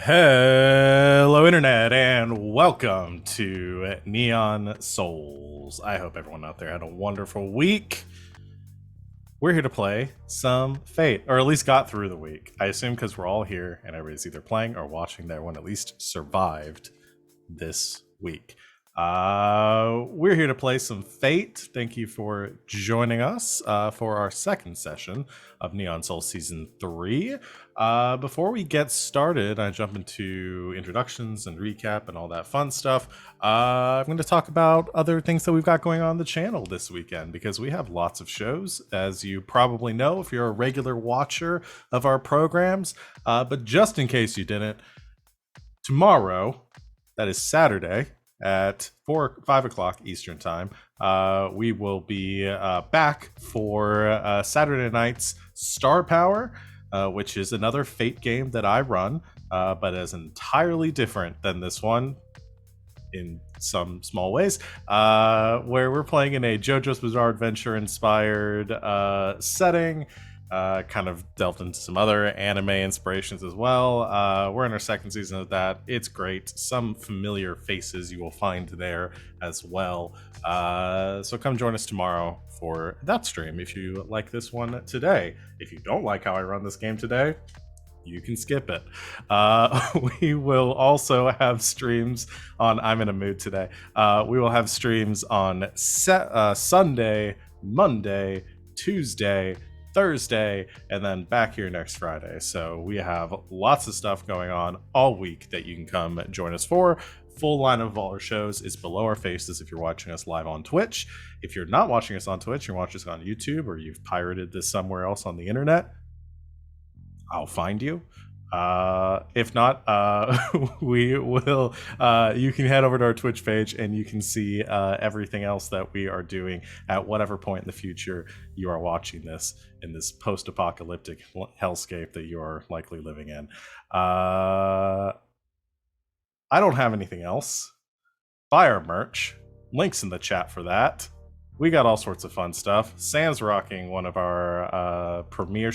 Hello, Internet, and welcome to Neon Souls. I hope everyone out there had a wonderful week. We're here to play some Fate, or at least got through the week. I assume because we're all here and everybody's either playing or watching that everyone at least survived this week. We're here to play some Fate. Thank you for joining us for our second session of Neon Soul Season 3. Before we get started, I jump into introductions and recap and all that fun stuff. I'm going to talk about other things that we've got going on the channel this weekend because we have lots of shows, as you probably know if you're a regular watcher of our programs. But just in case you didn't, tomorrow, that is Saturday at 5 o'clock Eastern time, we will be back for Saturday night's Star Power, which is another Fate game that I run, but is entirely different than this one in some small ways, where we're playing in a JoJo's Bizarre Adventure inspired setting. Kind of delved into some other anime inspirations as well. We're in our second season of that. It's great. Some familiar faces you will find there as well. So come join us tomorrow for that stream if you like this one today. If you don't like how I run this game today, you can skip it. We will also have streams on. I'm in a mood today. We will have streams on Sunday, Monday, Tuesday, Thursday, and then back here next Friday. So we have lots of stuff going on all week that you can come join us for. Full line of all our shows is below our faces if you're watching us live on Twitch. If you're not watching us on Twitch, you're watching us on YouTube, or you've pirated this somewhere else on the internet, I'll find you. If not, we will. You can head over to our Twitch page and you can see everything else that we are doing at whatever point in the future you are watching this in this post-apocalyptic hellscape that you are likely living in. I don't have anything else. Buy our merch. Links in the chat for that. We got all sorts of fun stuff. Sam's rocking one of our premiere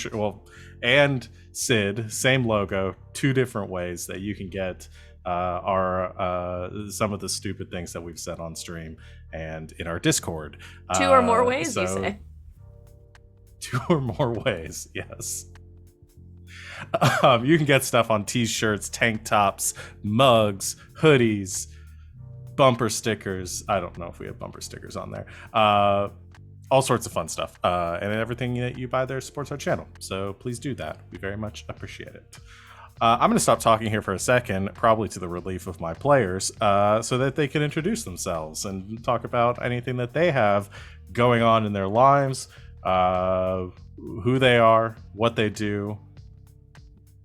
and Sid, same logo, two different ways that you can get our some of the stupid things that we've said on stream and in our Discord. Two or more ways, you say? Two or more ways, yes. You can get stuff on t-shirts, tank tops, mugs, hoodies, bumper stickers. I don't know if we have bumper stickers on there. All sorts of fun stuff. And everything that you buy there supports our channel. So please do that. We very much appreciate it. I'm going to stop talking here for a second, probably to the relief of my players, so that they can introduce themselves and talk about anything that they have going on in their lives, who they are, what they do,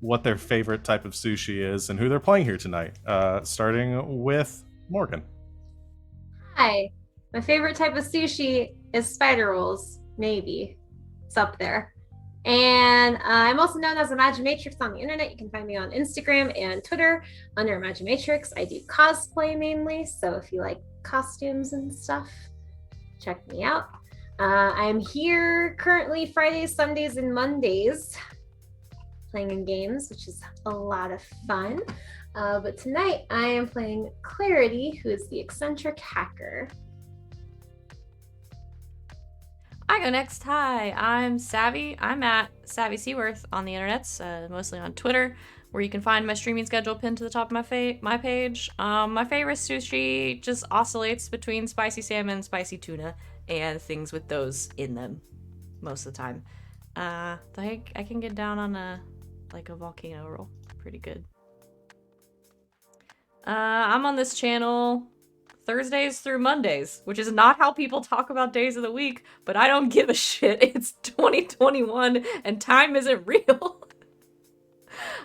what their favorite type of sushi is, and who they're playing here tonight. Starting with Morgan. Hi. My favorite type of sushi is spider rolls. Maybe. It's up there. And I'm also known as Imagimatrix on the internet. You can find me on Instagram and Twitter under Imagimatrix. I do cosplay mainly, so if you like costumes and stuff, check me out. I'm here currently Fridays, Sundays, and Mondays playing in games, which is a lot of fun. But tonight I am playing Clarity, who is the eccentric hacker. I go next. Hi, I'm Savvy. I'm at Savvy Seaworth on the internets, mostly on Twitter, where you can find my streaming schedule pinned to the top of my page. My favorite sushi just oscillates between spicy salmon, spicy tuna, and things with those in them most of the time. I can get down on a volcano roll pretty good. I'm on this channel Thursdays through Mondays, which is not how people talk about days of the week, but I don't give a shit. It's 2021 and time isn't real.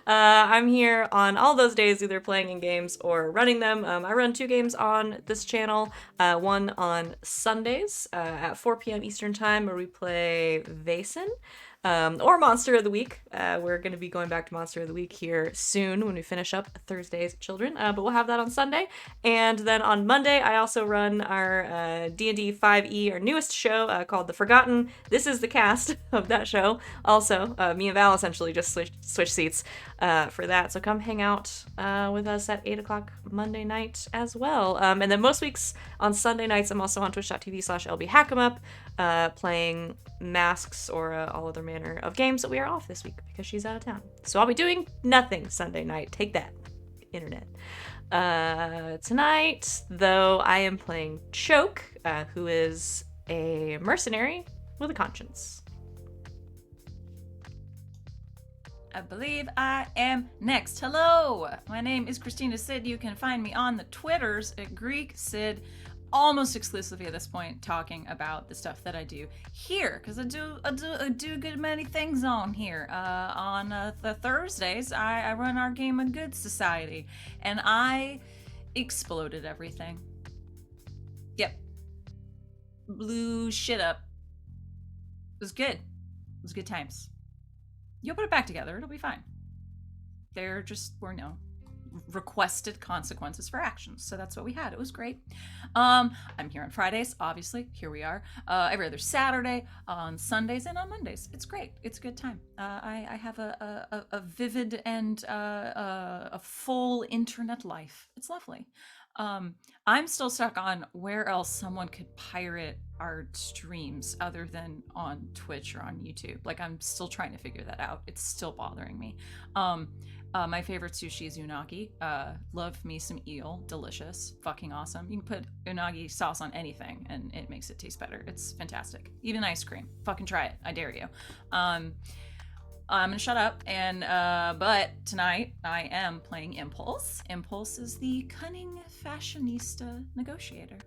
I'm here on all those days, either playing in games or running them. I run 2 games on this channel. One on Sundays at 4 p.m. Eastern time, where we play Vaesen. or Monster of the Week. We're going to be going back to Monster of the Week here soon when we finish up Thursday's Children, but we'll have that on Sunday. And then on Monday, I also run our D&D 5e, our newest show called The Forgotten. This is the cast of that show. Also, me and Val essentially just switch seats for that. So come hang out with us at 8 o'clock Monday night as well. And then most weeks on Sunday nights, I'm also on twitch.tv/LBHack'emUp playing Masks or all other manner of games that we are off this week because she's out of town. So I'll be doing nothing Sunday night. Take that, internet. Tonight, though, I am playing Choke, who is a mercenary with a conscience. I believe I am next. Hello, my name is Christina Sid. You can find me on the Twitters at Greek Sid, almost exclusively at this point, talking about the stuff that I do here, because I do a good many things on here. On the Thursdays, I run our Game of Good Society, and I exploded everything. Yep, blew shit up. It was good. It was good times. You'll put it back together. It'll be fine. There just were no requested consequences for actions, so that's what we had. It was great. I'm here on Fridays, obviously. Here we are. Every other Saturday, on Sundays, and on Mondays. It's great. It's a good time. I have a vivid and a full internet life. It's lovely. I'm still stuck on where else someone could pirate our streams other than on Twitch or on YouTube. Like, I'm still trying to figure that out. It's still bothering me. My favorite sushi is unagi. Love me some eel. Delicious. Fucking awesome. You can put unagi sauce on anything and it makes it taste better. It's fantastic. Even ice cream. Fucking try it. I dare you. I'm gonna shut up and but tonight I am playing Impulse. Impulse is the cunning fashionista negotiator.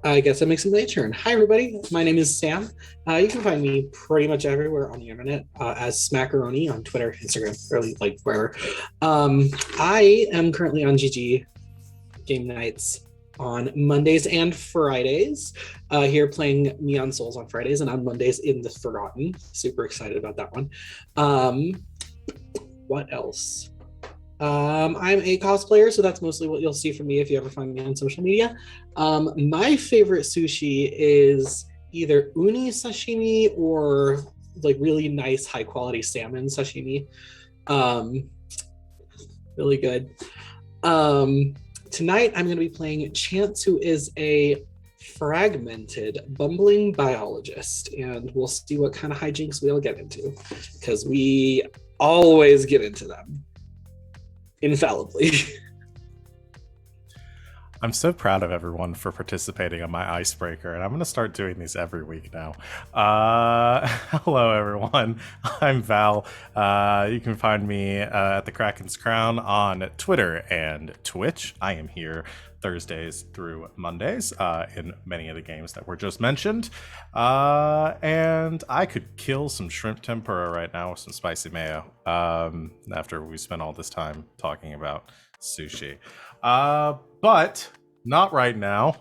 I guess that makes it my turn. Hi, everybody. My name is Sam. You can find me pretty much everywhere on the internet as Smackaroni on Twitter, Instagram, really like wherever. I am currently on GgameKnights on Mondays and Fridays. Here playing Neon Souls on Fridays and on Mondays in The Forgotten. Super excited about that one. What else? I'm a cosplayer, so that's mostly what you'll see from me if you ever find me on social media. My favorite sushi is either uni sashimi or like really nice high quality salmon sashimi. Really good. Tonight I'm going to be playing Chance, who is a fragmented, bumbling biologist, and we'll see what kind of hijinks we'll get into, because we always get into them. Infallibly. I'm so proud of everyone for participating on my icebreaker, and I'm going to start doing these every week now. Hello, everyone. I'm Val. You can find me at the Kraken's Crown on Twitter and Twitch. I am here Thursdays through Mondays in many of the games that were just mentioned. And I could kill some shrimp tempura right now with some spicy mayo after we spent all this time talking about sushi. But not right now,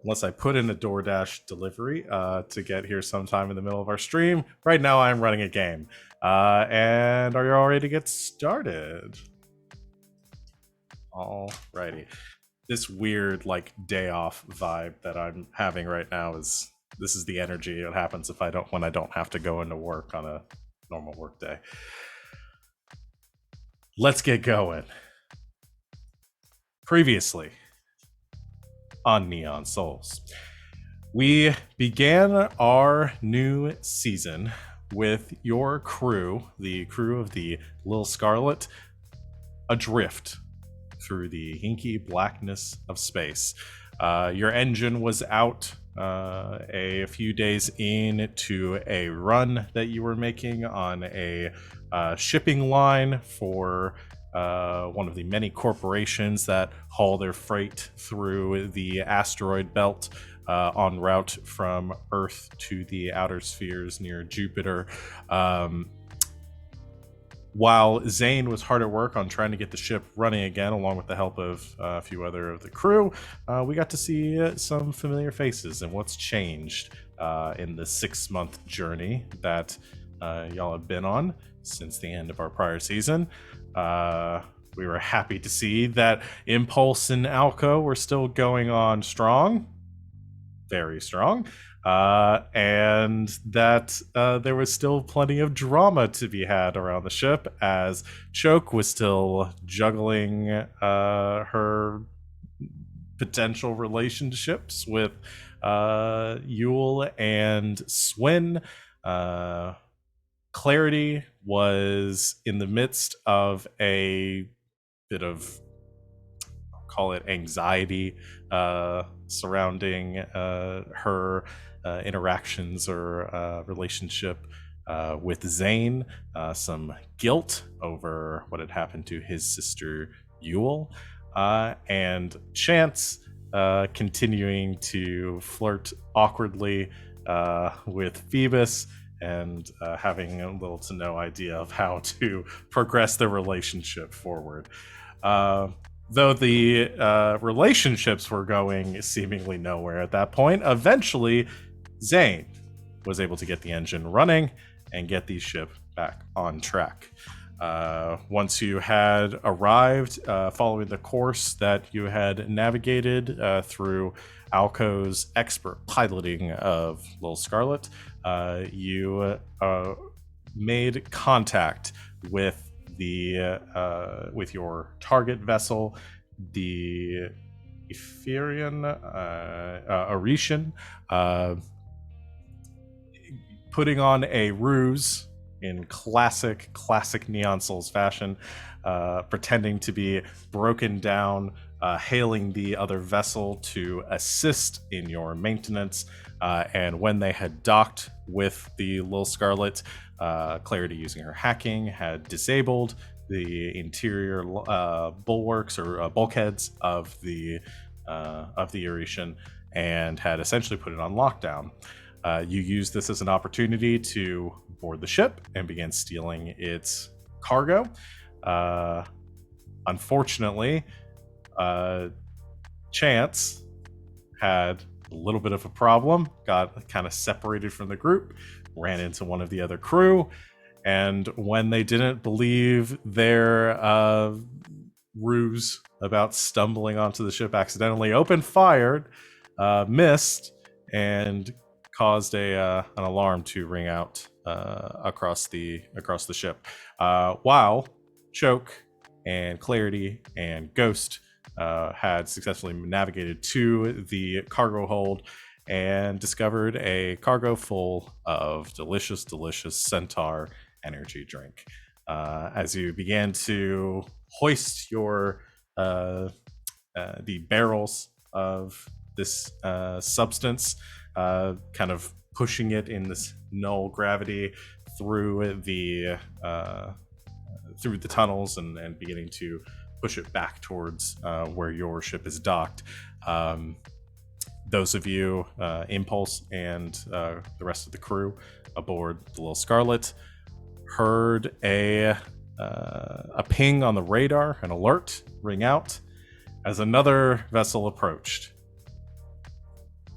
unless I put in a DoorDash delivery to get here sometime in the middle of our stream. Right now I'm running a game. And are you all ready to get started? Alrighty. This weird like day off vibe that I'm having right now is the energy that happens when I don't have to go into work on a normal work day. Let's get going. Previously on Neon Souls, we began our new season with your crew, the crew of the Lil Scarlet, adrift through the inky blackness of space. Your engine was out a few days into a run that you were making on a shipping line for one of the many corporations that haul their freight through the asteroid belt en route from Earth to the outer spheres near Jupiter. while Zane was hard at work on trying to get the ship running again, along with the help of a few other of the crew, we got to see some familiar faces and what's changed in the 6-month journey that y'all have been on since the end of our prior season. We were happy to see that Impulse and Alco were still going on strong, very strong. And that there was still plenty of drama to be had around the ship, as Choke was still juggling her potential relationships with Yule and Swin. Clarity was in the midst of a bit of, call it, anxiety surrounding her interactions or relationship with Zane, some guilt over what had happened to his sister Yule, and Chance continuing to flirt awkwardly with Phoebus, and having a little to no idea of how to progress their relationship forward. Though the relationships were going seemingly nowhere at that point, eventually Zane was able to get the engine running and get the ship back on track. Once you had arrived, following the course that you had navigated through Alco's expert piloting of Lil Scarlet, you made contact with with your target vessel, the Aretian, putting on a ruse in classic Neon Souls fashion, pretending to be broken down, hailing the other vessel to assist in your maintenance. And when they had docked with the Lil Scarlet, Clarity, using her hacking, had disabled the interior bulwarks or bulkheads of the Aretian, and had essentially put it on lockdown. You used this as an opportunity to board the ship and began stealing its cargo. Unfortunately, Chance had a little bit of a problem, got kind of separated from the group, ran into one of the other crew, and when they didn't believe their ruse about stumbling onto the ship, accidentally opened fire, missed, and caused an alarm to ring out across the ship, while Choke and Clarity and Ghost had successfully navigated to the cargo hold and discovered a cargo full of delicious Centaur energy drink. As you began to hoist your the barrels of this substance, kind of pushing it in this null gravity through the tunnels and beginning to push it back towards where your ship is docked. Those of you, Impulse and the rest of the crew aboard the Little Scarlet, heard a ping on the radar, an alert ring out as another vessel approached.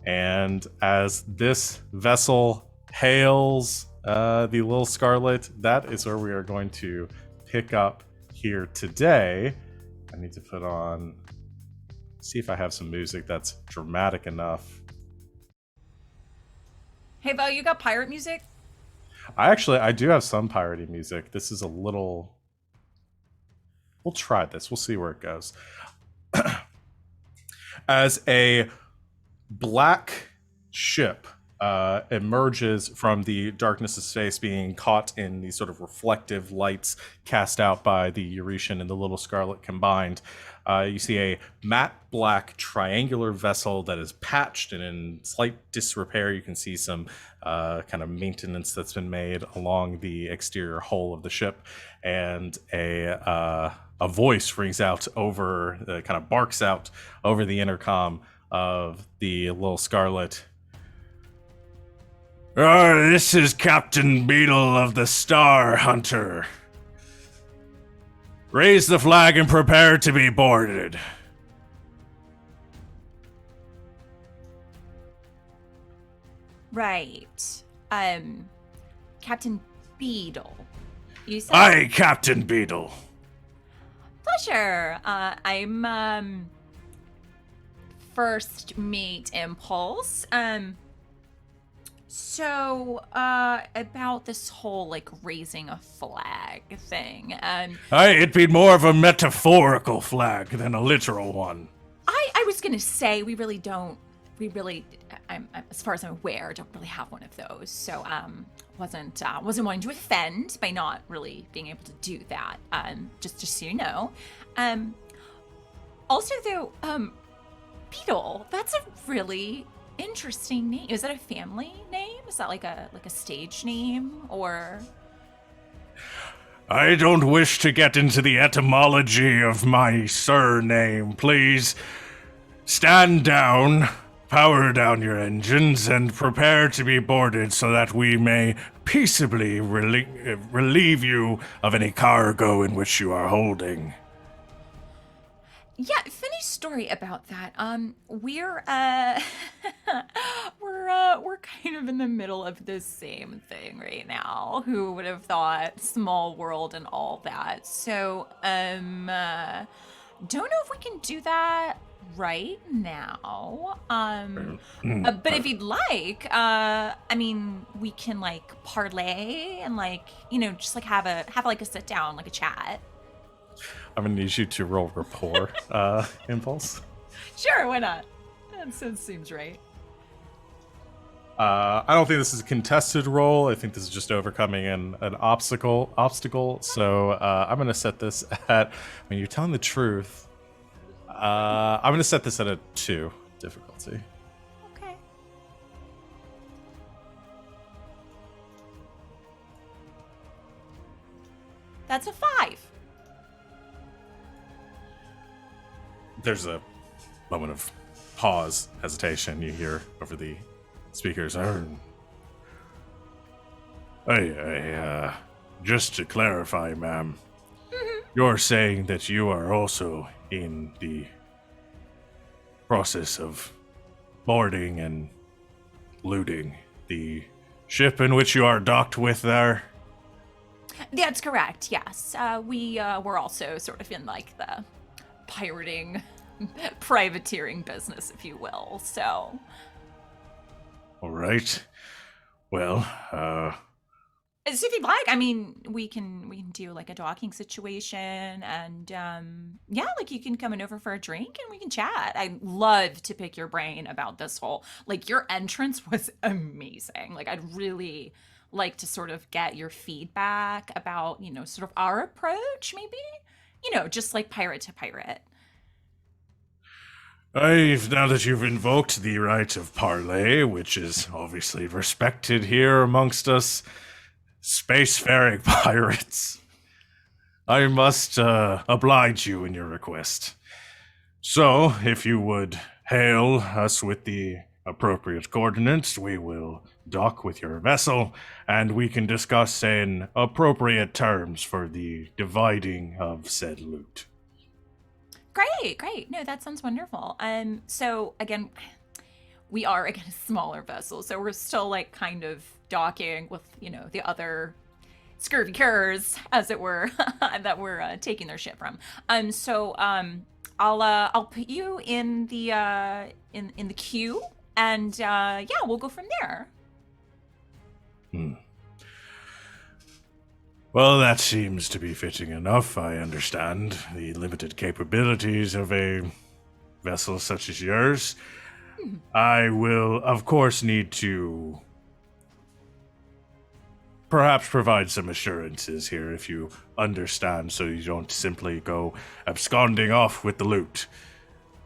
And as this vessel hails the Little Scarlet, that is where we are going to pick up here today. I need to put on, see if I have some music that's dramatic enough. Hey, Val, you got pirate music? I do have some piratey music. This is a little, we'll try this. We'll see where it goes. As a black ship emerges from the darkness of space, being caught in these sort of reflective lights cast out by the Eurasian and the Little Scarlet combined, you see a matte black triangular vessel that is patched and in slight disrepair. You can see some kind of maintenance that's been made along the exterior hull of the ship, and a voice rings out over, kind of barks out over the intercom of the Little Scarlet. "Oh, this is Captain Beetle of the Star Hunter. Raise the flag and prepare to be boarded. Right. Captain Beetle. You said? Aye, Captain Beetle. Pleasure. I'm First Mate Impulse. So about this whole like raising a flag thing. Aye, it'd be more of a metaphorical flag than a literal one. I was gonna say we really, I'm as far as I'm aware, don't really have one of those. So wasn't wanting to offend by not really being able to do that. Just so you know. Also though, Beetle, that's a really interesting name. Is that a family name? Is that like a stage name or? I don't wish to get into the etymology of my surname. Please stand down, power down your engines, and prepare to be boarded so that we may peaceably relieve you of any cargo in which you are holding. Yeah, funny story about that. We're we're kind of in the middle of the same thing right now. Who would have thought? Small world and all that. So, don't know if we can do that right now. But if you'd like, I mean, we can like parlay and like, just like have like a sit down, like a chat. I'm gonna need you to roll rapport, Impulse. Sure, why not? That seems right. I don't think this is a contested roll. I think this is just overcoming an obstacle. So I'm gonna set this at, when you're telling the truth, I'm gonna set this at a 2 difficulty. Okay. That's a 5. There's a moment of pause, hesitation. You hear over the speakers. Just to clarify, ma'am, you're saying that you are also in the process of boarding and looting the ship in which you are docked with there? That's correct, yes. We're also sort of in like the pirating, privateering business, if you will, so. All right. Well, So if you'd like, I mean, we can do like a docking situation, and yeah, like you can come in over for a drink and we can chat. I'd love to pick your brain about this whole, like your entrance was amazing. Like I'd really like to sort of get your feedback about, sort of our approach, maybe, just like pirate to pirate. now that you've invoked the right of parley, which is obviously respected here amongst us spacefaring pirates, I must oblige you in your request. So, if you would hail us with the appropriate coordinates, we will dock with your vessel, and we can discuss in appropriate terms for the dividing of said loot. Great. No, that sounds wonderful. So again, we are again a smaller vessel, so we're still like kind of docking with, the other scurvy curs, as it were, that we're taking their ship from. So I'll put you in the in the queue, and yeah, we'll go from there. Well, that seems to be fitting enough. I understand the limited capabilities of a vessel such as yours. I will, of course, need to perhaps provide some assurances here, if you understand, so you don't simply go absconding off with the loot.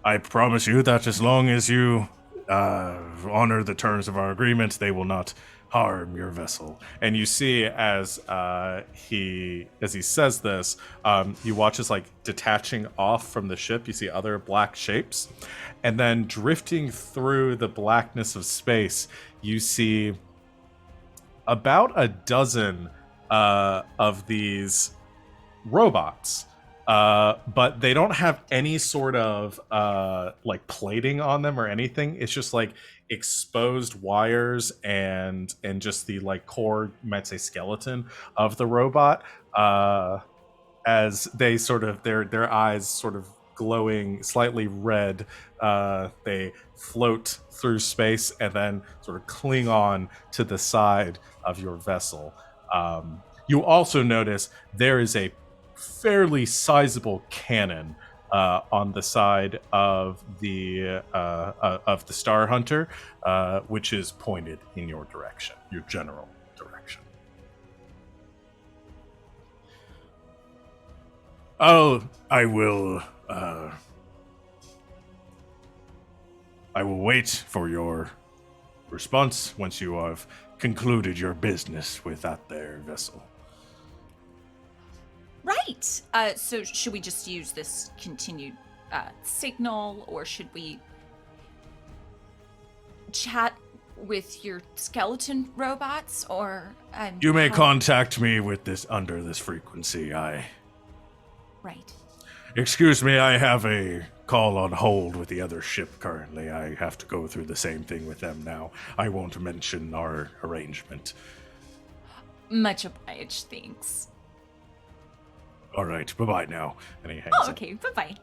I promise you that as long as you honor the terms of our agreement, they will not harm your vessel. And you see as he says this, you watch as like detaching off from the ship, you see other black shapes, and then drifting through the blackness of space, you see about a dozen of these robots but they don't have any sort of like plating on them or anything. It's just like exposed wires and just the like core, you might say, skeleton of the robot. As they sort of their eyes sort of glowing slightly red, they float through space and then sort of cling on to the side of your vessel. You also notice there is a fairly sizable cannon on the side of the Star Hunter, which is pointed in your direction, your general direction. Oh, I will wait for your response once you have concluded your business with that there vessel. Right. So should we just use this continued signal, or should we chat with your skeleton robots, or You may contact me with this under this frequency. Right. Excuse me, I have a call on hold with the other ship currently. I have to go through the same thing with them now. I won't mention our arrangement. Much obliged, thanks. All right, bye-bye now. And he hangs Oh, up. okay, bye-bye.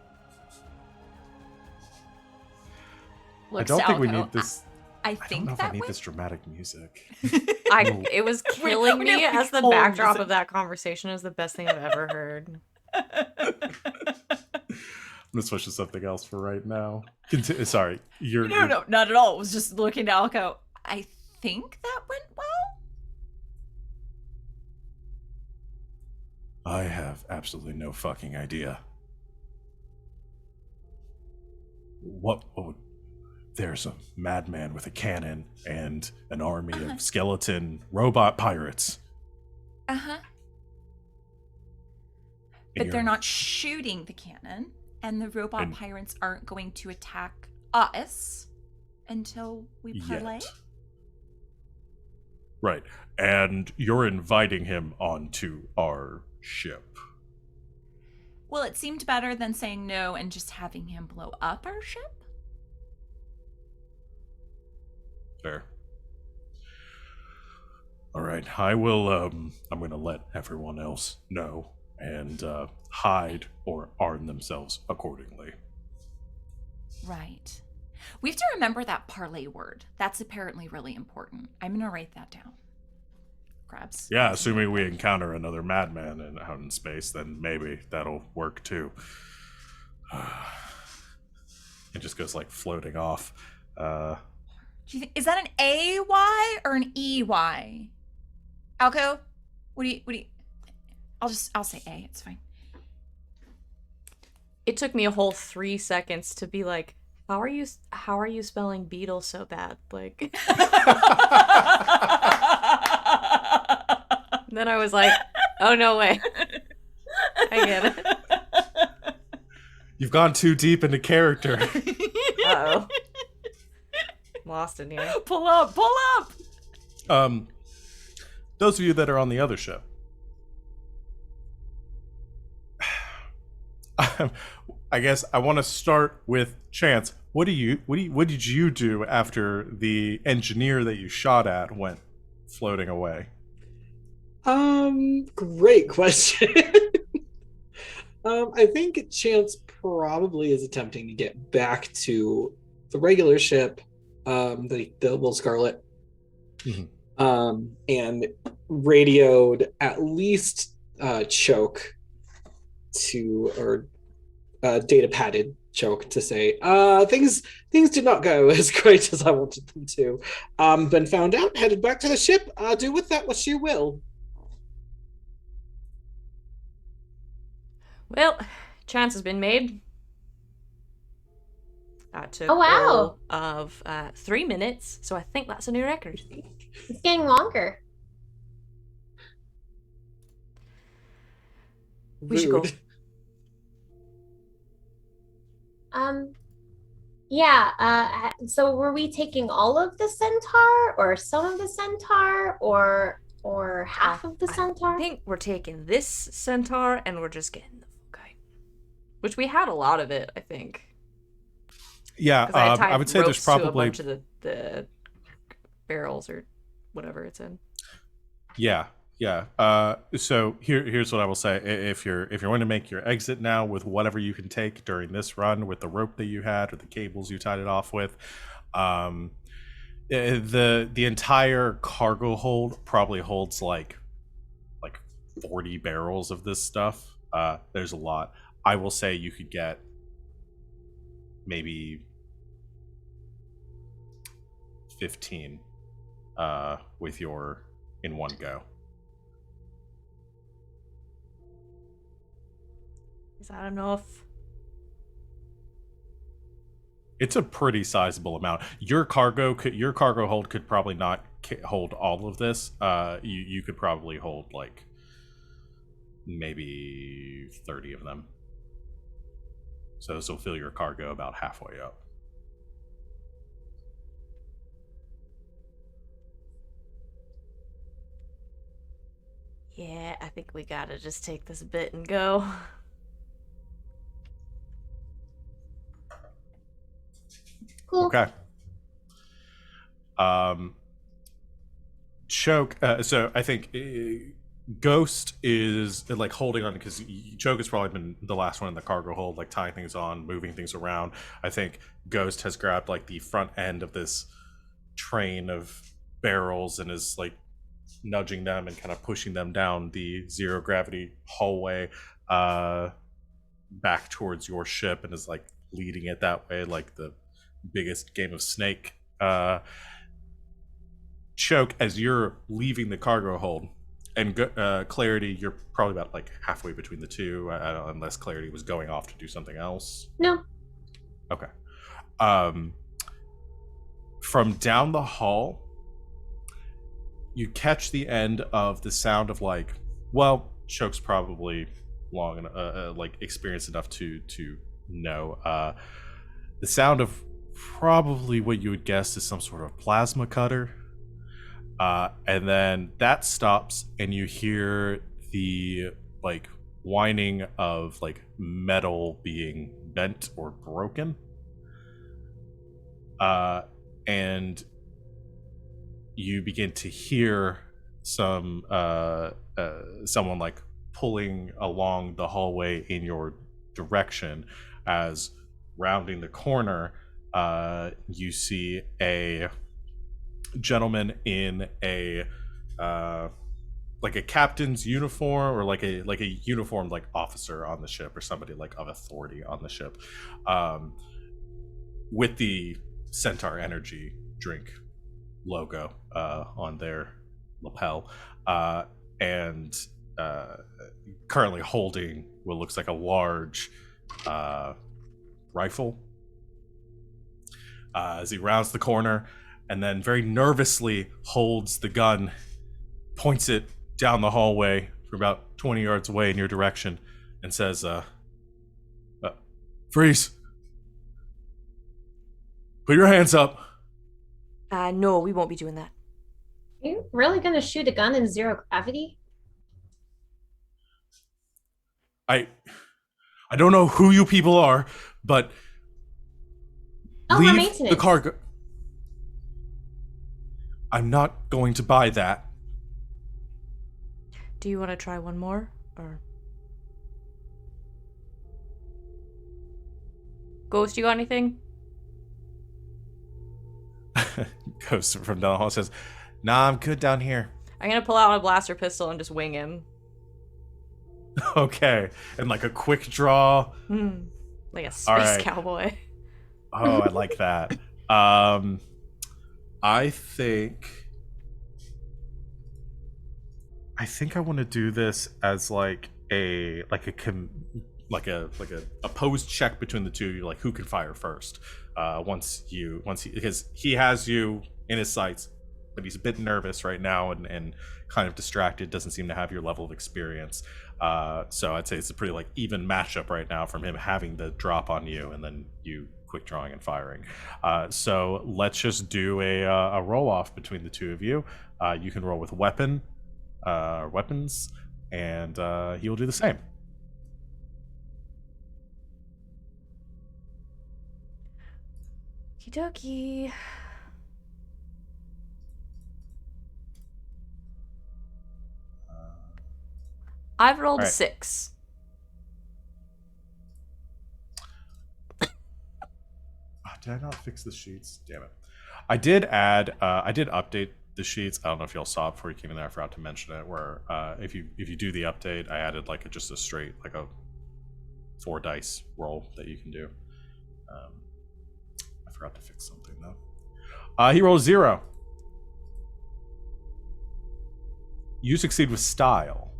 I don't think we need this. I I don't think know if that I need went... this dramatic music. It was killing me never as the told backdrop music. of that conversation is the best thing I've ever heard. I'm gonna switch to something else for right now. Sorry, No, not at all. It was just looking to Alco. I think that went well. I have absolutely no fucking idea. What there's a madman with a cannon and an army of skeleton robot pirates. Uh-huh. But they're not shooting the cannon, and the robot pirates aren't going to attack us until we parlay. Yet. Right. And you're inviting him onto our ship. Well, it seemed better than saying no and just having him blow up our ship. Fair. All right. I will, I'm going to let everyone else know and hide or arm themselves accordingly. Right. We have to remember that parlay word. That's apparently really important. I'm going to write that down. Grabs. Yeah, assuming we encounter another madman out in space, then maybe that'll work too. It just goes like floating off. Do you think, is that an AY or an EY? Alco? What do you I'll say A, it's fine. It took me a whole 3 seconds to be like, how are you spelling beetle so bad? Like then I was like, oh no way. I get it. You've gone too deep into character. Uh-oh. Lost in here. Pull up! Those of you that are on the other ship, I guess I want to start with Chance. What did you do after the engineer that you shot at went floating away? Great question. I think Chance probably is attempting to get back to the regular ship, the little Scarlet, and radioed at least Choke to, or data padded Choke to say, things did not go as great as I wanted them to. Been found out, headed back to the ship. Do with that what you will. Well, chance has been made. That took Oh, wow. all of 3 minutes, so I think that's a new record. It's getting longer. We should go. Rude. Yeah, so were we taking all of the centaur or some of the centaur or half of the centaur? I think we're taking this centaur and we're just getting the fuck out. which we had a lot of it, I think. Yeah, Because I had tied I would say there's ropes to a probably bunch of the barrels or whatever it's in. yeah. So here's what I will say: if you're going to make your exit now with whatever you can take during this run with the rope that you had or the cables you tied it off with, the entire cargo hold probably holds like 40 barrels of this stuff. There's a lot. I will say you could get maybe 15 with your in one go. Is that enough? It's a pretty sizable amount. Your cargo hold could probably not hold all of this. You could probably hold like maybe 30 of them. So this will fill your cargo about halfway up. Yeah, I think we gotta just take this bit and go. Cool. Okay. Choke. So I think Ghost is like holding on because Choke has probably been the last one in the cargo hold, like tying things on, moving things around. I think Ghost has grabbed like the front end of this train of barrels and is like nudging them and kind of pushing them down the zero gravity hallway back towards your ship and is like leading it that way, like the biggest game of Snake. Choke, as you're leaving the cargo hold, and Clarity, you're probably about like halfway between the two, unless Clarity was going off to do something else. No. Okay. From down the hall, you catch the end of the sound of like, well, Choke's probably long and like experienced enough to know the sound of probably what you would guess is some sort of plasma cutter. And then that stops and you hear the like whining of like metal being bent or broken. And you begin to hear some someone like pulling along the hallway in your direction. As rounding the corner, you see a gentleman in a like a captain's uniform or like a uniformed like officer on the ship or somebody like of authority on the ship, with the Centaur Energy drink logo on their lapel, and currently holding what looks like a large rifle. As he rounds the corner and then very nervously holds the gun, points it down the hallway for about 20 yards away in your direction, and says, freeze. Put your hands up. No, we won't be doing that. Are you really gonna shoot a gun in zero gravity? I don't know who you people are, but Oh, we're leave maintenance. the cargo. I'm not going to buy that. Do you want to try one more? Or Ghost, you got anything? Goes from down the hall, says, nah, I'm good down here. I'm gonna pull out a blaster pistol and just wing him. Okay. And like a quick draw. Like a space right. cowboy. Oh, I like that. I think I want to do this as like a opposed check between the two of you, like who can fire first. Once he, because he has you in his sights, but he's a bit nervous right now and kind of distracted, doesn't seem to have your level of experience. So I'd say it's a pretty like even matchup right now from him having the drop on you and then you quick drawing and firing. So let's just do a roll off between the two of you. You can roll with weapons, and he will do the same. Okie dokie. I've rolled a Alright. 6. Did I not fix the sheets? Damn it. I did update the sheets. I don't know if y'all saw it before you came in there. I forgot to mention it. Where if you do the update, I added like just a straight like a 4 dice roll that you can do. I forgot to fix something though. He rolls 0. You succeed with style,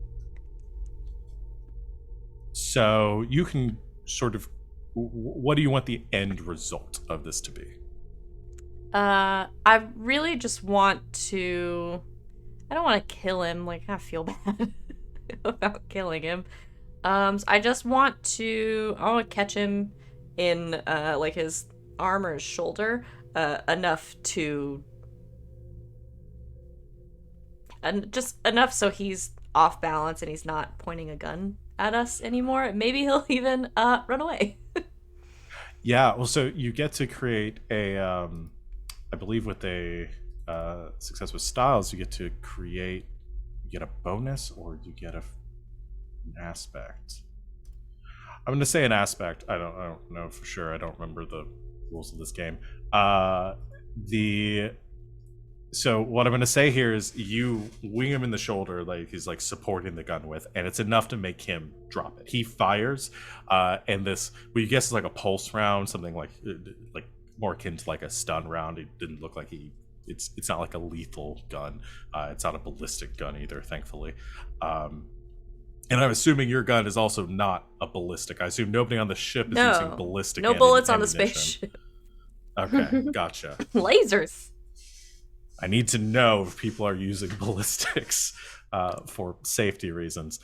so you can sort of. What do you want the end result of this to be? I really just want to. I don't want to kill him. Like, I feel bad about killing him. So I just want to. I want to catch him in like his arm or his shoulder, enough to. And just enough so he's off balance and he's not pointing a gun at us anymore. Maybe he'll even run away. Yeah, well, so you get to create a, I believe with a success with styles, you get to create, you get a bonus or you get an aspect. I'm going to say an aspect. I don't know for sure. I don't remember the rules of this game. So what I'm going to say here is you wing him in the shoulder like he's like supporting the gun with, and it's enough to make him drop it. He fires, and this, well, you guess is like a pulse round, something like more akin to like a stun round. It didn't look like it's not like a lethal gun. It's not a ballistic gun either, thankfully. And I'm assuming your gun is also not a ballistic. I assume nobody on the ship is using ballistic. No bullets on the ammunition. spaceship. Okay, gotcha. Lasers. I need to know if people are using ballistics for safety reasons.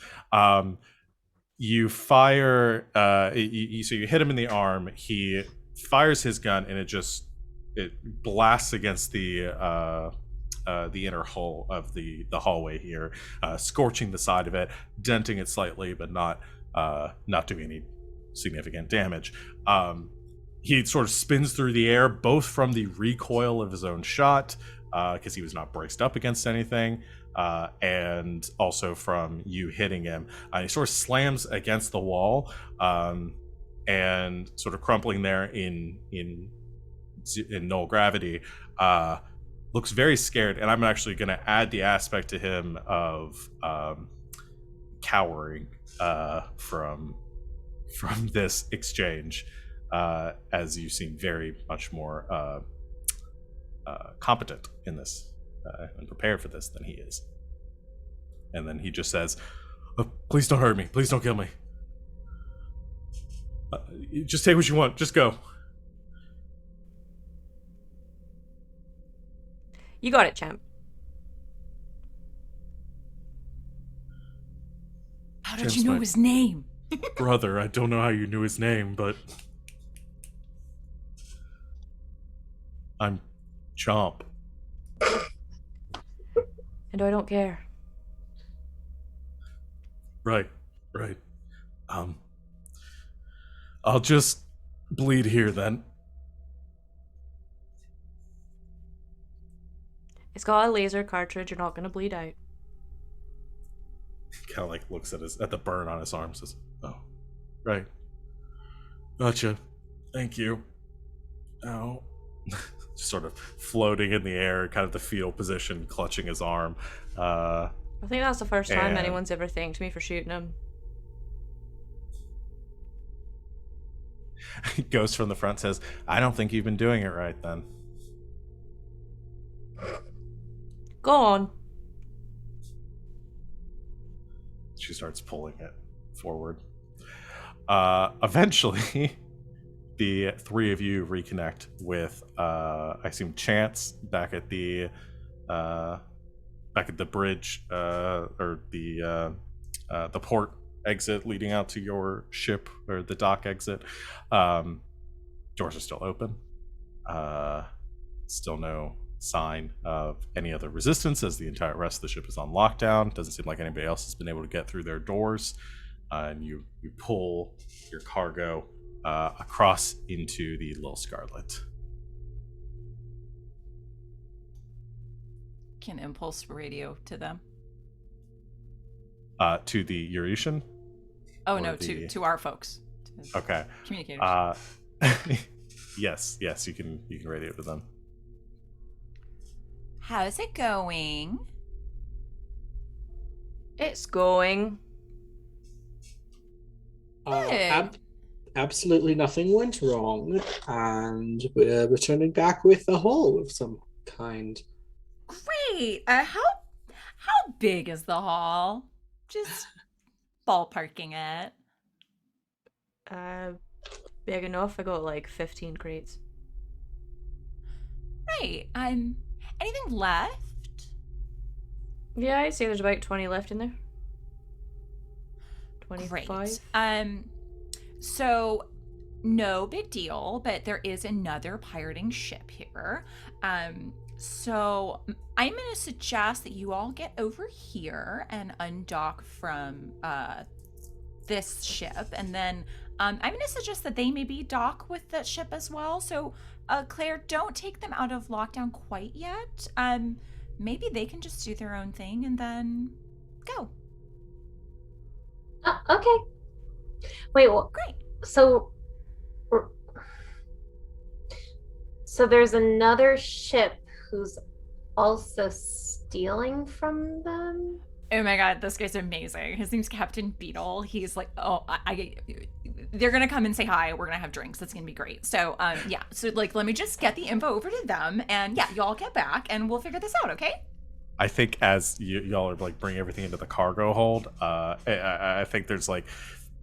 You fire, so you hit him in the arm. He fires his gun, and it blasts against the inner hull of the hallway here, scorching the side of it, denting it slightly, but not doing any significant damage. He sort of spins through the air, both from the recoil of his own shot, because he was not braced up against anything, and also from you hitting him. He sort of slams against the wall, and sort of crumpling there in null gravity. Looks very scared, and I'm actually going to add the aspect to him of cowering from this exchange, as you seem very much more competent in this and prepared for this than he is. And then he just says, "Oh, please don't hurt me. Please don't kill me. Just take what you want. Just go." You got it, champ. How did Jim's you know my his name? brother. I don't know how you knew his name, but I'm Chomp. And I don't care. Right. I'll just bleed here then. It's got a laser cartridge. You're not gonna bleed out. Kind of like looks at the burn on his arm, says, "Oh, right. Gotcha. Thank you." Ow. Just sort of floating in the air, kind of the fetal position, clutching his arm. I think that's the first time And- anyone's ever thanked me for shooting him. Ghost from the front says, "I don't think you've been doing it right then." Go on. She starts pulling it forward. Eventually, the three of you reconnect with, I assume, Chance back at the bridge, or the port exit leading out to your ship, or the dock exit. Doors are still open. Still no sign of any other resistance, as the entire rest of the ship is on lockdown. Doesn't seem like anybody else has been able to get through their doors. And you pull your cargo across into the Little Scarlet. can impulse radio to them. To the Eurasian? Oh Or no, the- to our folks. To Okay. communicators. Yes, you can radio to them. How's it going? It's going. Good. Absolutely nothing went wrong, and we're returning back with a haul of some kind. Great. How big is the hall? Just ballparking it. Big enough. I got like 15 crates. Right. Anything left? Yeah, I'd say there's about 20 left in there. 25. Great. So no big deal, but there is another pirating ship here. So I'm going to suggest that you all get over here and undock from this ship, and then I'm going to suggest that they maybe dock with that ship as well. So Claire, don't take them out of lockdown quite yet. Maybe they can just do their own thing and then go. Okay. Wait, what? Great. So there's another ship who's also stealing from them? Oh my god, this guy's amazing. His name's Captain Beetle. He's like, oh, they're gonna come and say hi. We're gonna have drinks. That's gonna be great. So, yeah. So, like, let me just get the info over to them, and yeah, y'all get back, and we'll figure this out, okay? I think as y'all are like bringing everything into the cargo hold, I think there's like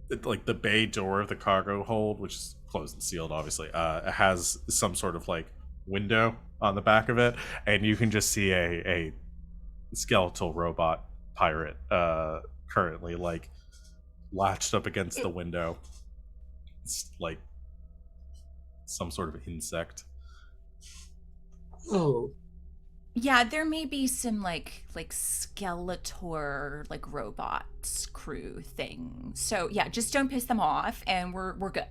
the bay door of the cargo hold, which is closed and sealed, obviously, has some sort of like window on the back of it, and you can just see a skeletal robot pirate currently like latched up against the window. It's like some sort of insect. Oh, Yeah, there may be some like Skeletor like robots crew thing. So yeah, just don't piss them off, and we're good.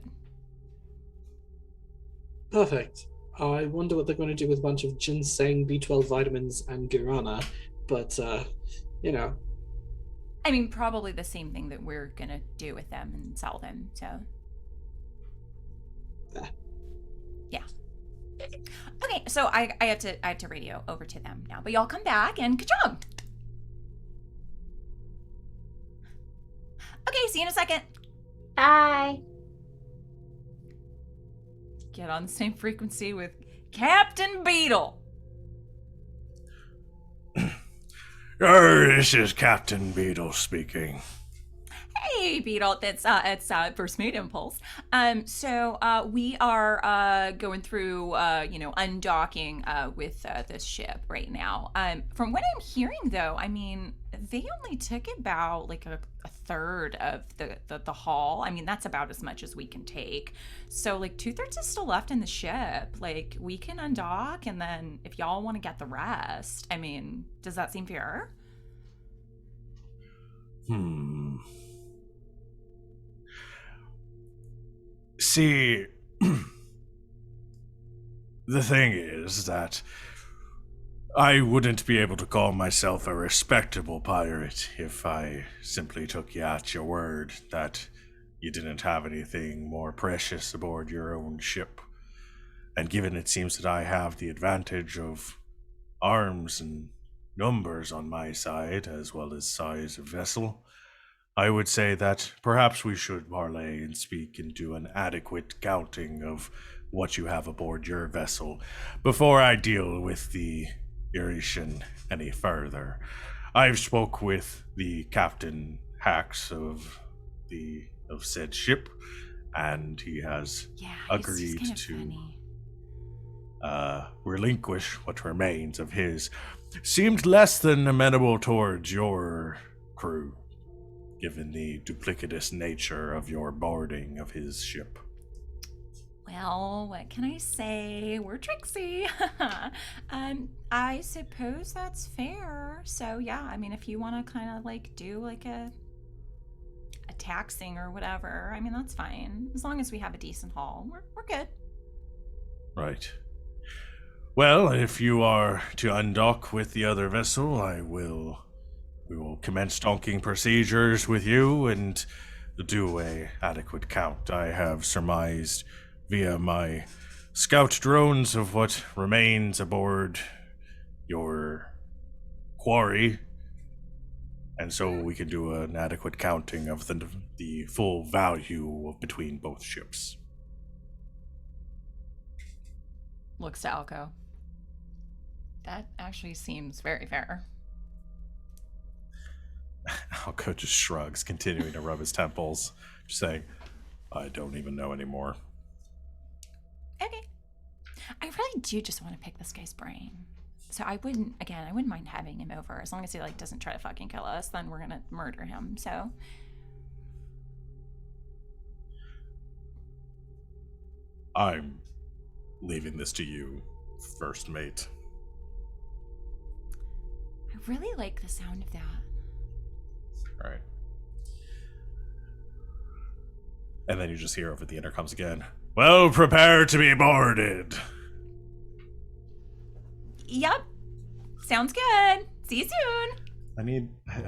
perfect. I wonder what they're going to do with a bunch of ginseng, B12 vitamins, and guarana, but, you know. I mean, probably the same thing that we're gonna do with them and sell them. So yeah. Okay, so I have to radio over to them now, but y'all come back and good job. Okay, see you in a second. Bye. Get on the same frequency with Captain Beetle. This is Captain Beetle speaking. Hey, Beetle, it's First Mate Impulse. So we are going through, undocking with this ship right now. From what I'm hearing, though, I mean, they only took about like a third of the haul. I mean, that's about as much as we can take. So like 2/3 is still left in the ship. Like we can undock, and then if y'all want to get the rest, I mean, does that seem fair? See, the thing is that I wouldn't be able to call myself a respectable pirate if I simply took you at your word that you didn't have anything more precious aboard your own ship. And given it seems that I have the advantage of arms and numbers on my side, as well as size of vessel, I would say that perhaps we should parlay and speak and do an adequate counting of what you have aboard your vessel before I deal with the Eurasian any further. I've spoke with the Captain Hax of said ship, and he has agreed he's to funny. relinquish what remains of his. Seemed less than amenable towards your crew, given the duplicitous nature of your boarding of his ship. Well, what can I say? We're tricksy. I suppose that's fair. So yeah, I mean, if you want to kind of like do like a taxing or whatever, I mean, that's fine. As long as we have a decent haul, we're good. Right. Well, if you are to undock with the other vessel, we will commence docking procedures with you and do a adequate count. I have surmised via my scout drones of what remains aboard your quarry, and so we can do an adequate counting of the full value of between both ships. Looks to Alco. That actually seems very fair. Alco just shrugs, continuing to rub his temples, just saying, I don't even know anymore. Okay. I really do just want to pick this guy's brain. So I wouldn't mind having him over. As long as he, like, doesn't try to fucking kill us, then we're gonna murder him, so. I'm leaving this to you, first mate. I really like the sound of that. All right. And then you just hear over the intercoms again, well, prepare to be boarded. Yep. Sounds good. See you soon. I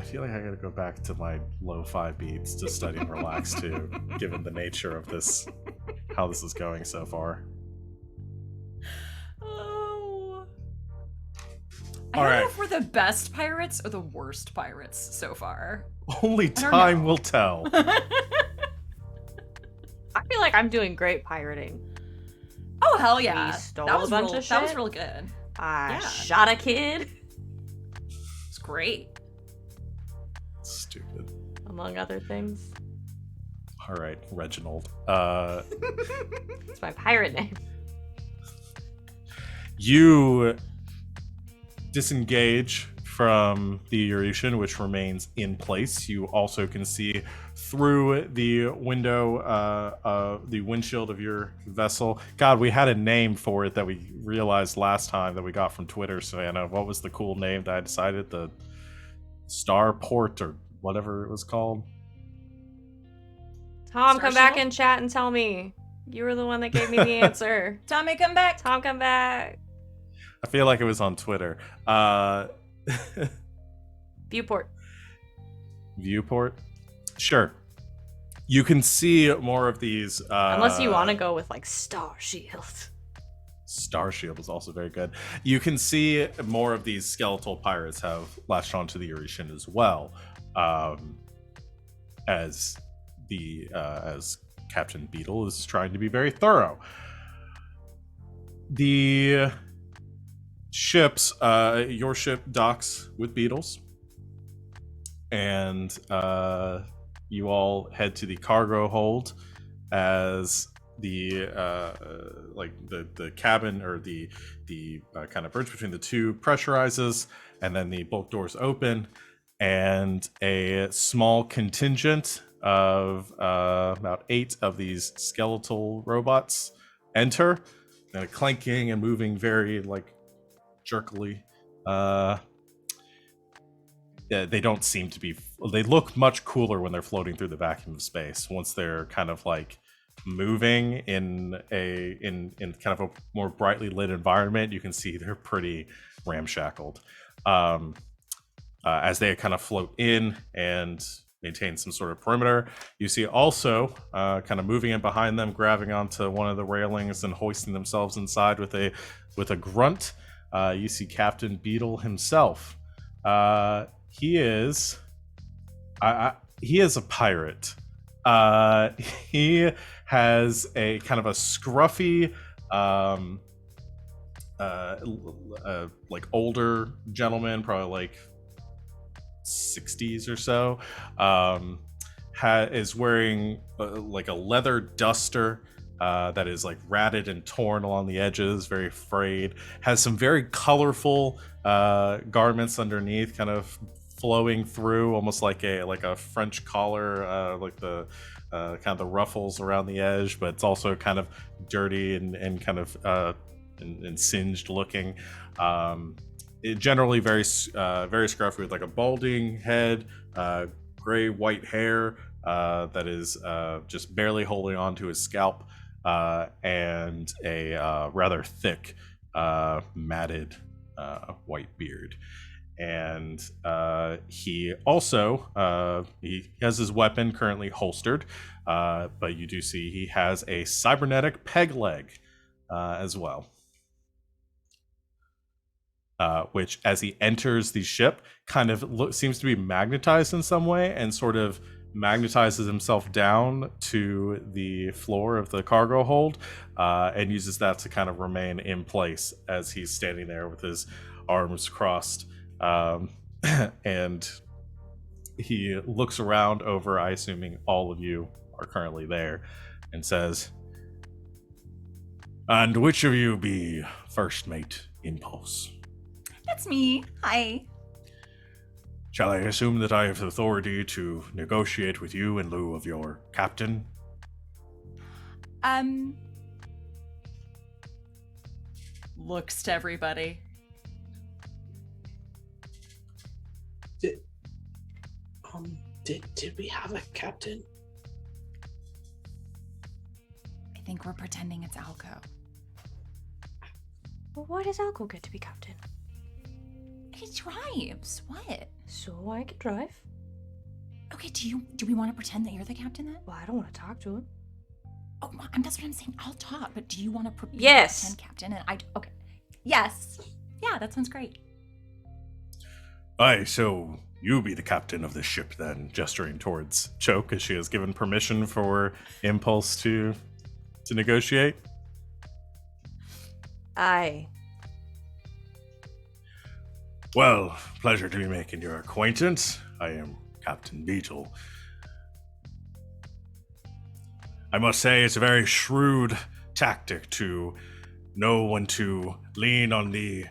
feel like I gotta go back to my lo-fi beats to study and relax too, given the nature of this, how this is going so far. Oh. I All don't right. know if we're the best pirates or the worst pirates so far. Only don't time know. will tell. I feel like I'm doing great pirating. Oh, hell yeah. We stole That was a bunch real, of That was shit. real good. I Yeah. shot a kid, It's great. Stupid. among other things. All right, Reginald. It's my pirate name. You disengage from the Eurasian, which remains in place. You also can see through the window, the windshield of your vessel. God, we had a name for it that we realized last time that we got from Twitter, Savannah. What was the cool name that I decided? The Starport or whatever it was called? Tom, come back Starshield? in chat and tell me. You were the one that gave me the answer. Tommy, come back. Tom, come back. I feel like it was on Twitter. Viewport. Viewport? Sure. You can see more of these. Unless you want to go with like Star Shield. Starshield was also very good. You can see more of these skeletal pirates have latched onto the Eurasian as well, as Captain Beetle is trying to be very thorough. The ships, your ship docks with Beetles, and you all head to the cargo hold as the cabin or the kind of bridge between the two pressurizes, and then the bulk doors open, and a small contingent of about 8 of these skeletal robots enter, clanking and moving very jerkily. They don't seem to be. They look much cooler when they're floating through the vacuum of space. Once they're kind of moving in kind of a more brightly lit environment, you can see they're pretty ramshackled. As they kind of float in and maintain some sort of perimeter, you see also kind of moving in behind them, grabbing onto one of the railings and hoisting themselves inside with a grunt. You see Captain Beetle himself. He is a pirate. He has a kind of a scruffy, older gentleman, probably 60s or so. Is wearing a leather duster that is ratted and torn along the edges, very frayed. Has some very colorful garments underneath, kind of flowing through, almost like a French collar, the kind of the ruffles around the edge, but it's also kind of dirty and kind of and singed looking. Generally very scruffy, with a balding head, gray white hair that is just barely holding on to his scalp, and a rather thick matted white beard. And he also he has his weapon currently holstered, but you do see he has a cybernetic peg leg as well. Which, as he enters the ship, kind of seems to be magnetized in some way, and sort of magnetizes himself down to the floor of the cargo hold, and uses that to kind of remain in place as he's standing there with his arms crossed. And he looks around over, I assuming all of you are currently there, and says, "And which of you be first mate Impulse?" That's me. Hi. Shall I assume that I have authority to negotiate with you in lieu of your captain? Looks to everybody. Did we have a captain? I think we're pretending it's Alco. Well, why does Alco get to be captain? He drives. What? So I can drive. Okay, do we want to pretend that you're the captain then? Well, I don't want to talk to him. Oh, that's what I'm saying. I'll talk, but do you want to Yes. pretend captain? And okay. Yes. Yeah, that sounds great. Aye, so you be the captain of this ship then, gesturing towards Choke as she has given permission for Impulse to negotiate. Aye. Well, pleasure to be making your acquaintance. I am Captain Beetle. I must say it's a very shrewd tactic to know when to lean on the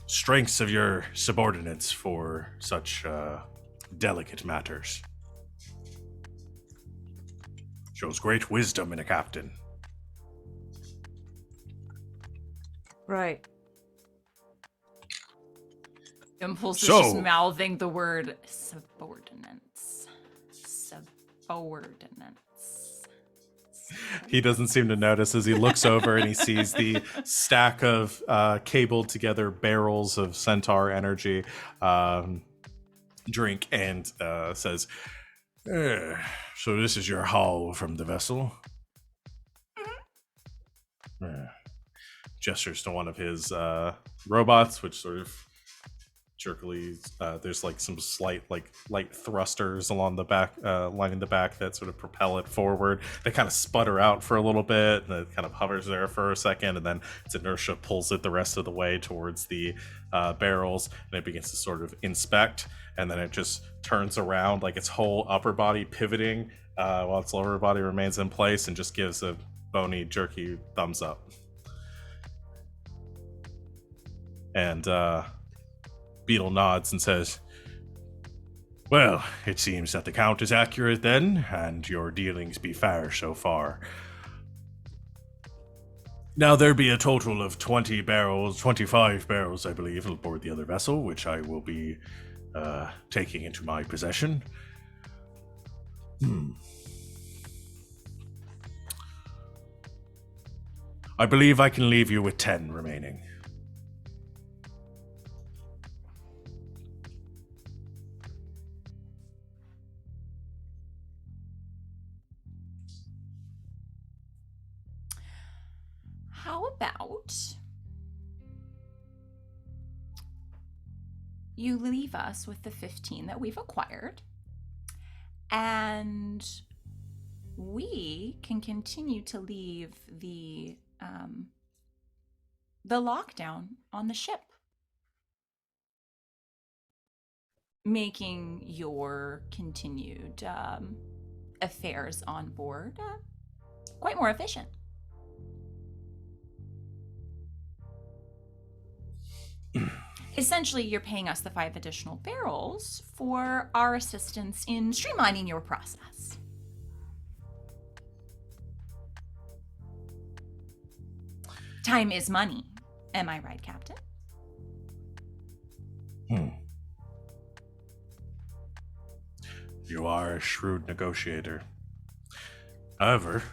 strengths of your subordinates for such delicate matters. Shows great wisdom in a captain. Right. Impulse is So- just mouthing the word subordinates. Subordinates. He doesn't seem to notice as he looks over and he sees the stack of cabled together barrels of Centaur energy drink and says, so this is your haul from the vessel? Gestures to one of his robots, which sort of jerkily, there's like some slight like light thrusters along the back, lining the back that sort of propel it forward. They kind of sputter out for a little bit, and it kind of hovers there for a second, and then its inertia pulls it the rest of the way towards the barrels, and it begins to sort of inspect, and then it just turns around, like its whole upper body pivoting while its lower body remains in place, and just gives a bony, jerky thumbs up. And Beetle nods and says, well, it seems that the count is accurate then, and your dealings be fair so far. Now there be a total of 25 barrels, I believe, aboard the other vessel, which I will be taking into my possession. I believe I can leave you with 10 remaining. How about you leave us with the 15 that we've acquired, and we can continue to leave the lockdown on the ship, making your continued affairs on board quite more efficient. Essentially, you're paying us the 5 additional barrels for our assistance in streamlining your process. Time is money. Am I right, Captain? You are a shrewd negotiator. However,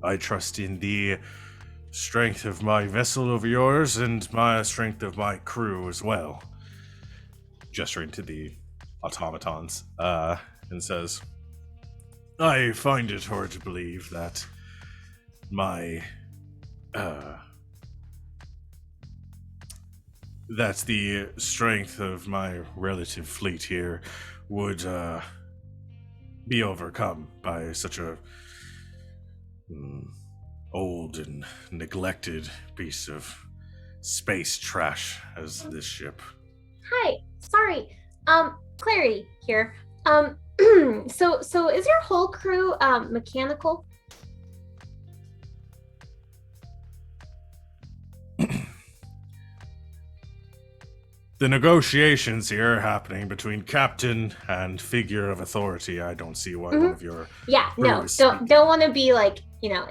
I trust in the strength of my vessel over yours and my strength of my crew as well. Gesturing to the automatons, and says, I find it hard to believe that my, that the strength of my relative fleet here would, be overcome by such a old and neglected piece of space trash as this ship. Hi, sorry. Clary here. So is your whole crew mechanical? The negotiations here are happening between captain and figure of authority. I don't see why one of your No, don't want to be like, you know,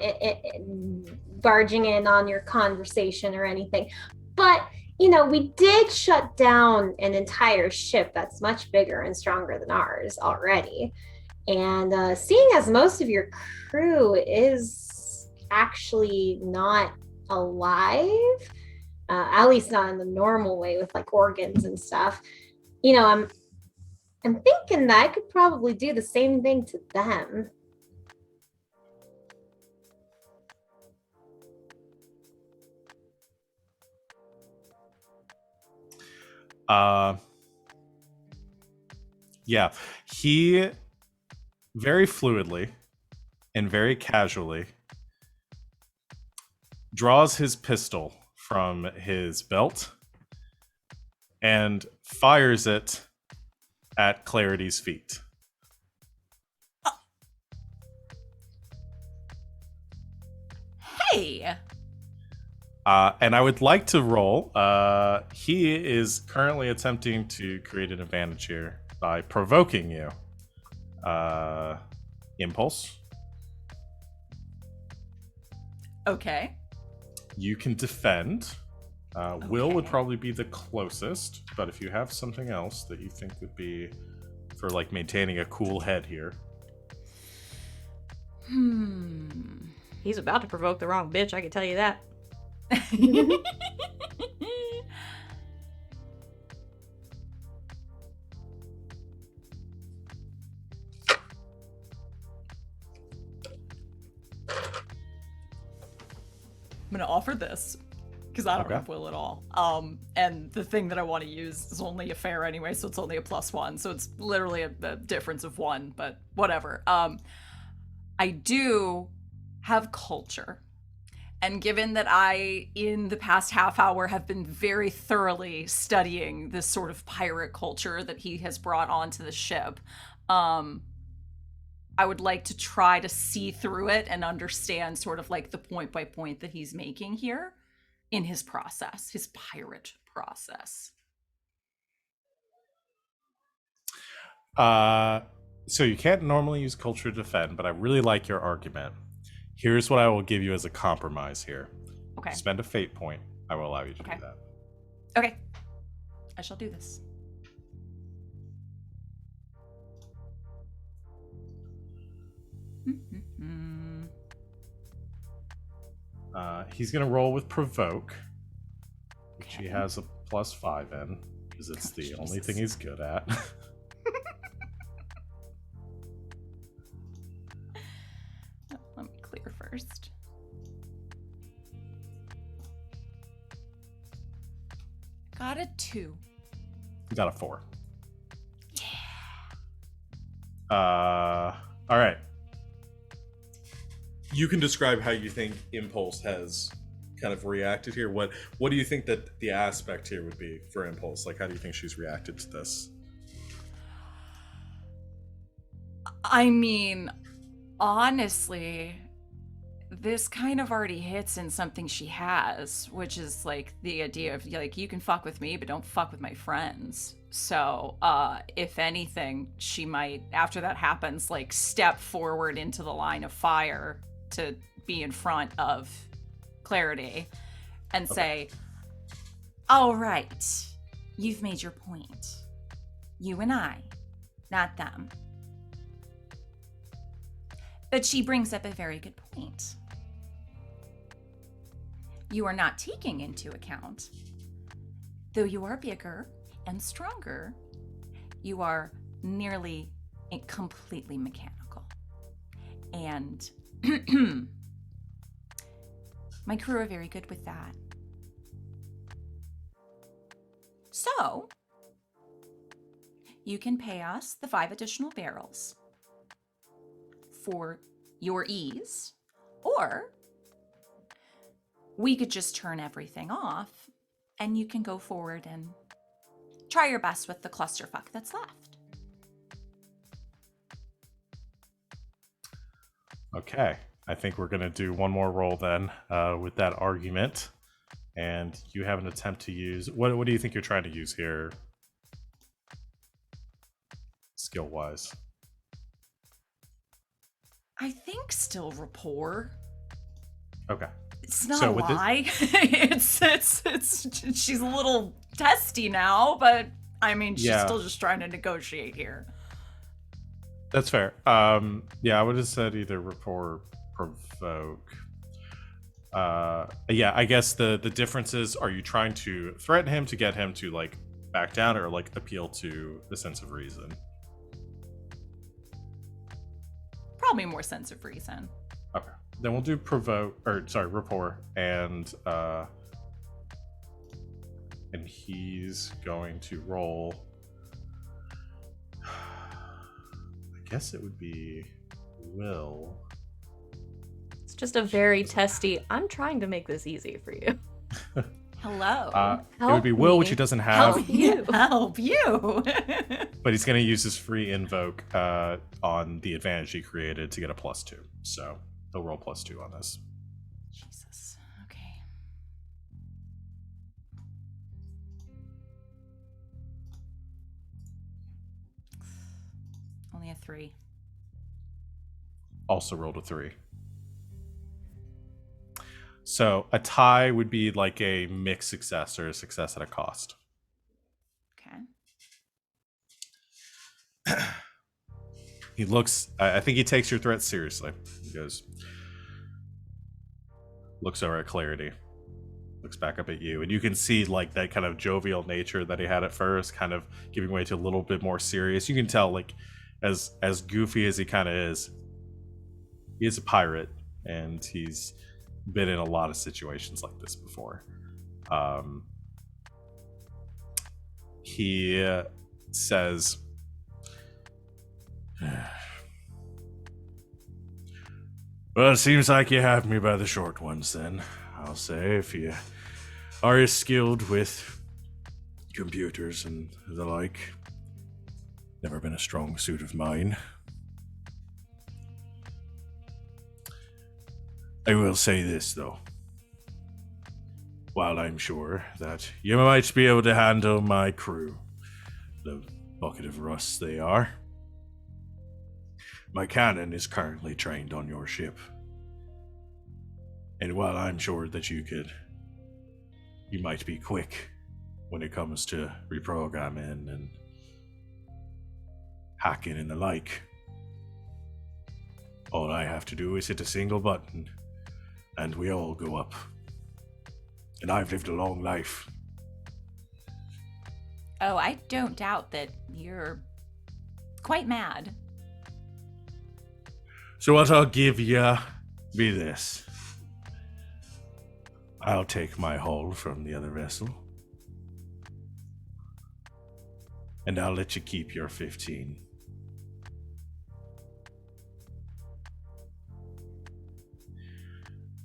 barging in on your conversation or anything. But, you know, we did shut down an entire ship that's much bigger and stronger than ours already. And seeing as most of your crew is actually not alive, at least not in the normal way with like organs and stuff, you know, I'm thinking that I could probably do the same thing to them. Yeah, he very fluidly and very casually draws his pistol from his belt and fires it at Clarity's feet. Hey! And I would like to roll. He is currently attempting to create an advantage here by provoking you. Impulse. Okay. You can defend. Will would probably be the closest, but if you have something else that you think would be for like maintaining a cool head here. He's about to provoke the wrong bitch, I can tell you that. I'm gonna offer this because I don't have will at all. And the thing that I want to use is only a fair anyway, so it's only a +1, so it's literally a difference of 1. But whatever. I do have culture, and given that I, in the past half hour, have been very thoroughly studying this sort of pirate culture that he has brought onto the ship, I would like to try to see through it and understand sort of like the point by point that he's making here in his process, his pirate process. So you can't normally use culture to defend, but I really like your argument. Here's what I will give you as a compromise here. Okay. Spend a fate point. I will allow you to do that. Okay. I shall do this. He's going to roll with provoke, which he has a +5 in, because it's the only thing he's good at. Let me clear first. Got a 2. You got a 4. Yeah. All right. You can describe how you think Impulse has kind of reacted here. What do you think that the aspect here would be for Impulse? Like, how do you think she's reacted to this? I mean, honestly, this kind of already hits in something she has, which is like the idea of like, you can fuck with me, but don't fuck with my friends. So, if anything, she might, after that happens, like step forward into the line of fire to be in front of Clarity and say, all right, you've made your point. You and I, not them. But she brings up a very good point. you are not taking into account, though you are bigger and stronger, you are nearly completely mechanical. And my crew are very good with that. So, you can pay us the 5 additional barrels for your ease, or we could just turn everything off and you can go forward and try your best with the clusterfuck that's left. Okay, I think we're gonna do one more roll then with that argument, and you have an attempt to use what do you think you're trying to use here, skill wise? I think still rapport. Okay. It's not So a with this- lie. it's she's a little testy now, but I mean she's Yeah. still just trying to negotiate here. That's fair. Yeah, I would have said either rapport or provoke. Yeah, I guess the difference is, are you trying to threaten him to get him to like back down, or like appeal to the sense of reason? Probably more sense of reason. Okay, then we'll do rapport, and he's going to roll. I guess it would be Will. It's just a very testy. I'm trying to make this easy for you. Hello. It would be Will, which he doesn't have, Help you. Help you. but he's going to use his free invoke on the advantage he created to get a +2. So he'll roll +2 on this. Jesus. Okay. Only a 3. Also rolled a 3. So a tie would be like a mixed success or a success at a cost. Okay. He looks, I think he takes your threat seriously. He goes, looks over at Clarity, looks back up at you, and you can see like that kind of jovial nature that he had at first kind of giving way to a little bit more serious. You can tell, like, as goofy as he kind of is, he is a pirate, and he's been in a lot of situations like this before. He says, well, it seems like you have me by the short ones then, I'll say, if you are as skilled with computers and the like. Never been a strong suit of mine. I will say this, though. While I'm sure that you might be able to handle my crew, the bucket of rust they are, my cannon is currently trained on your ship. And while I'm sure that you might be quick when it comes to reprogramming and hacking and the like, all I have to do is hit a single button and we all go up. And I've lived a long life. Oh, I don't doubt that you're quite mad. So what I'll give ya be this. I'll take my hull from the other vessel. And I'll let you keep your 15.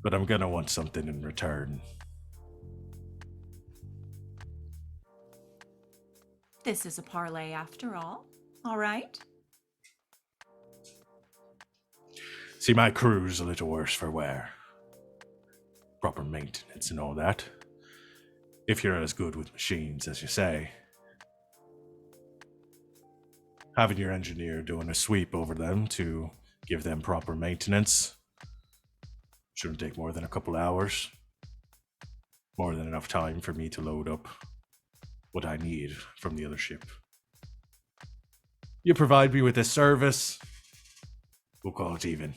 But I'm gonna want something in return. This is a parlay after all right? See, my crew's a little worse for wear. Proper maintenance and all that. If you're as good with machines as you say. Having your engineer doing a sweep over them to give them proper maintenance shouldn't take more than a couple hours. More than enough time for me to load up what I need from the other ship. You provide me with this service, we'll call it even.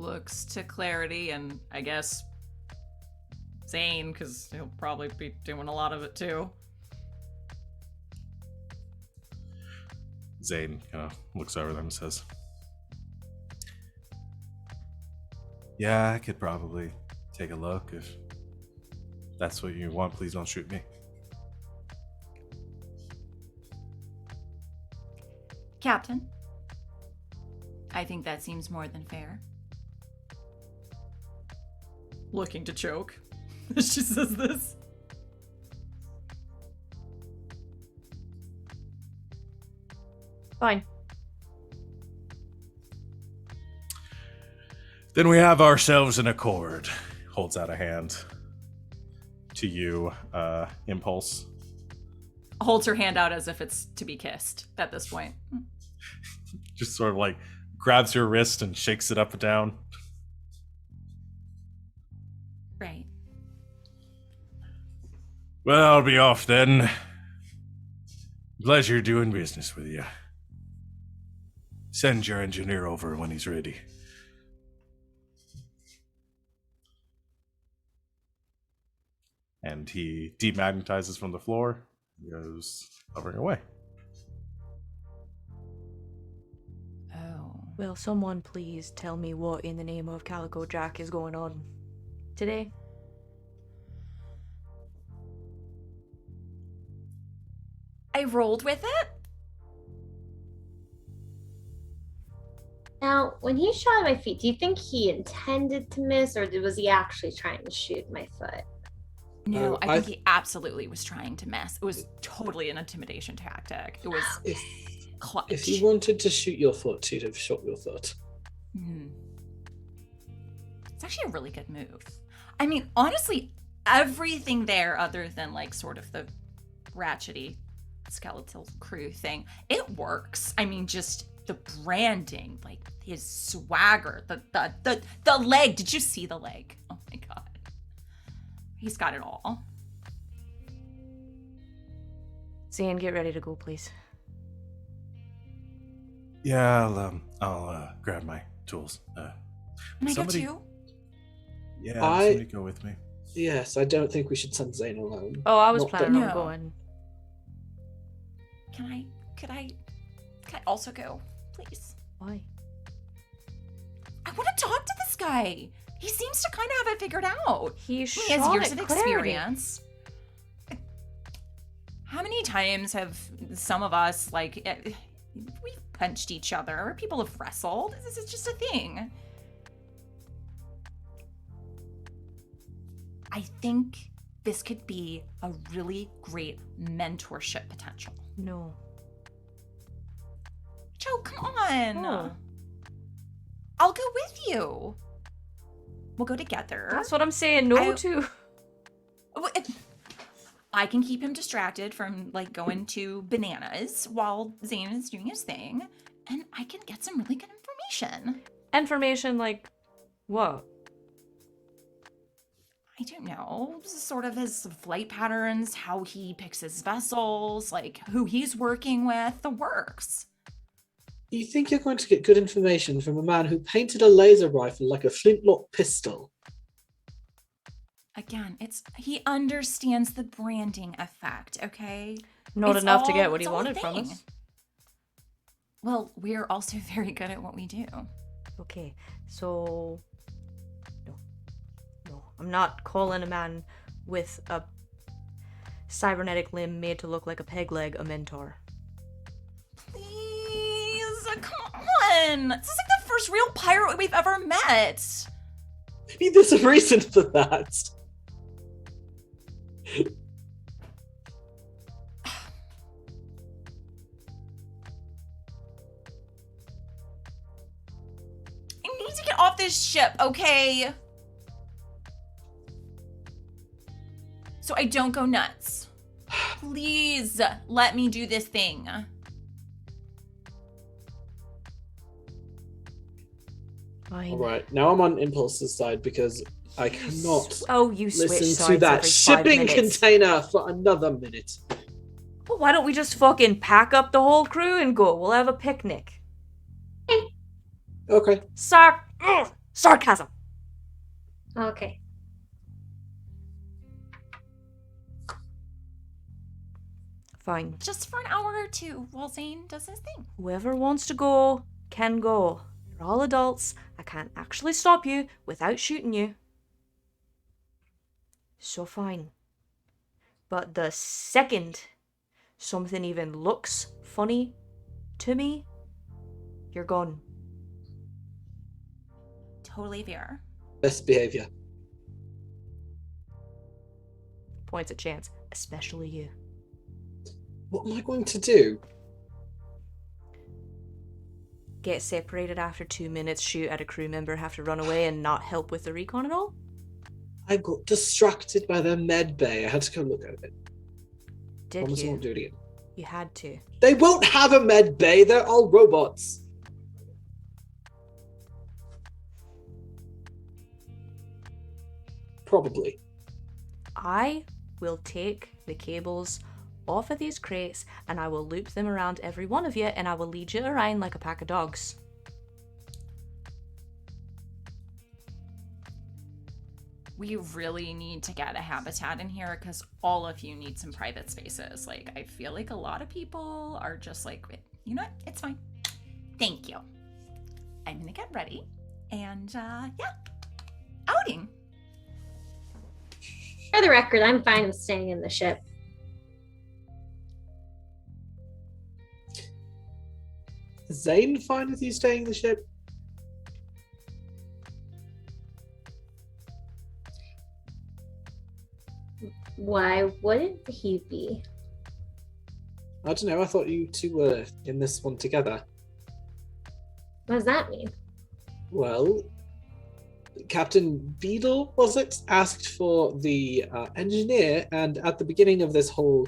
looks to Clarity and I guess Zane, because he'll probably be doing a lot of it too. Zane kind of looks over them and says, "Yeah, I could probably take a look if that's what you want. Please don't shoot me." Captain, I think that seems more than fair. Looking to choke as she says this. Fine. Then we have ourselves an accord. Holds out a hand to you, Impulse. Holds her hand out as if it's to be kissed at this point. Just sort of like grabs your wrist and shakes it up and down. Right. Well, I'll be off then. Pleasure doing business with you. Send your engineer over when he's ready. And he demagnetizes from the floor and goes hovering away. Oh. Will someone please tell me what in the name of Calico Jack is going on today? I rolled with it? Now, when he shot at my feet, do you think he intended to miss, or was he actually trying to shoot my foot? No, Oh, I think he absolutely was trying to mess. It was totally an intimidation tactic. It was clutch. If he wanted to shoot your foot, he'd have shot your foot. It's actually a really good move. I mean, honestly, everything there other than like sort of the ratchety skeletal crew thing, it works. I mean, just the branding, like his swagger, the leg. Did you see the leg? Oh my god. He's got it all. Zane, get ready to go, please. Yeah, I'll grab my tools. Can I somebody- go too? Yeah, I- somebody go with me. Yes, I don't think we should send Zane alone. Oh, I was Not planning that- on going. Could I also go, please? Why? I want to talk to this guy. He seems to kind of have it figured out. He He shot has years at of Clarity. experience. How many times have some of us, like, we've punched each other, or people have wrestled? This is just a thing. I think this could be a really great mentorship potential. No. Joe, come on. Oh. I'll go with you. We'll go together. That's what I'm saying no I- to. I can keep him distracted from like going to bananas while Zane is doing his thing, and I can get some really good information. Information like what? I don't know, sort of his flight patterns, how he picks his vessels, like who he's working with, the works. You think you're going to get good information from a man who painted a laser rifle like a flintlock pistol? Again, he understands the branding effect, okay? Not It's enough to all- get what he it's all a wanted from thing. us. Well, we're also very good at what we do. Okay, so no, I'm not calling a man with a cybernetic limb made to look like a peg leg a mentor. Please, come on! This is like the first real pirate we've ever met. Maybe there's a reason for that. I need to get off this ship, okay? So I don't go nuts. Please let me do this thing. Fine. All right, now I'm on Impulse's side because I cannot Oh, you switch listen sides to that every 5 shipping minutes. container for another minute. Well, why don't we just fucking pack up the whole crew and go? We'll have a picnic. Okay. Sock. Sarcasm. Okay. Fine. Just for an hour or two while Zane does his thing. Whoever wants to go can go. You're all adults. I can't actually stop you without shooting you. So fine. But the second something even looks funny to me, you're gone. Totally fair. Best behavior. Points at Chance, especially you. What am I going to do? Get separated after 2 minutes, shoot at a crew member, have to run away and not help with the recon at all? I got distracted by their med bay. I had to go look at it. Did Promise I you? won't do it again. You had to. They won't have a med bay. They're all robots. Probably. I will take the cables off of these crates and I will loop them around every one of you and I will lead you around like a pack of dogs. We really need to get a habitat in here because all of you need some private spaces. Like, I feel like a lot of people are just like, you know what? It's fine. Thank you. I'm gonna get ready. And, yeah. Outing. For the record, I'm fine with staying in the ship. Is Zane fine with you staying in the ship? Why wouldn't he be? I don't know. I thought you two were in this one together. What does that mean? Well, Captain Beadle, was it, asked for the engineer, and at the beginning of this whole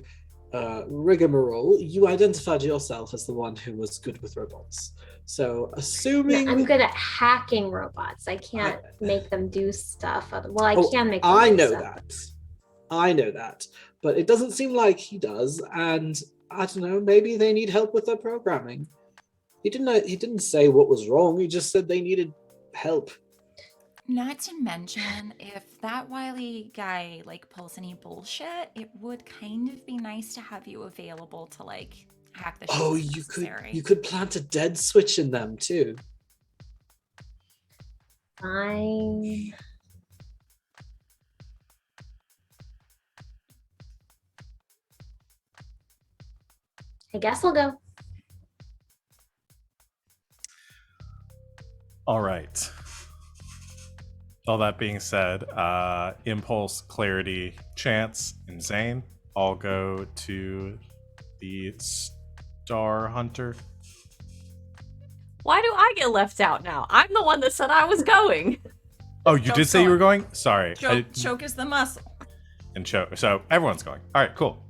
rigmarole, you identified yourself as the one who was good with robots. So, No, assuming I'm good at hacking robots. I can't make them do stuff. Well, I Oh, can make them I do know stuff. that. I know that, but it doesn't seem like he does, and I don't know. Maybe they need help with their programming. He didn't say what was wrong. He just said they needed help. Not to mention, if that Wiley guy, like, pulls any bullshit, it would kind of be nice to have you available to, like, hack the shit Oh, if you necessary. could plant a dead switch in them too. Fine. I guess I'll go. All right. All that being said, Impulse, Clarity, Chance, and Zane all go to the Star Hunter. Why do I get left out now? I'm the one that said I was going. Oh, you Choke's did say you going. were going? Sorry. Choke is the muscle. And Choke. So everyone's going. All right, cool.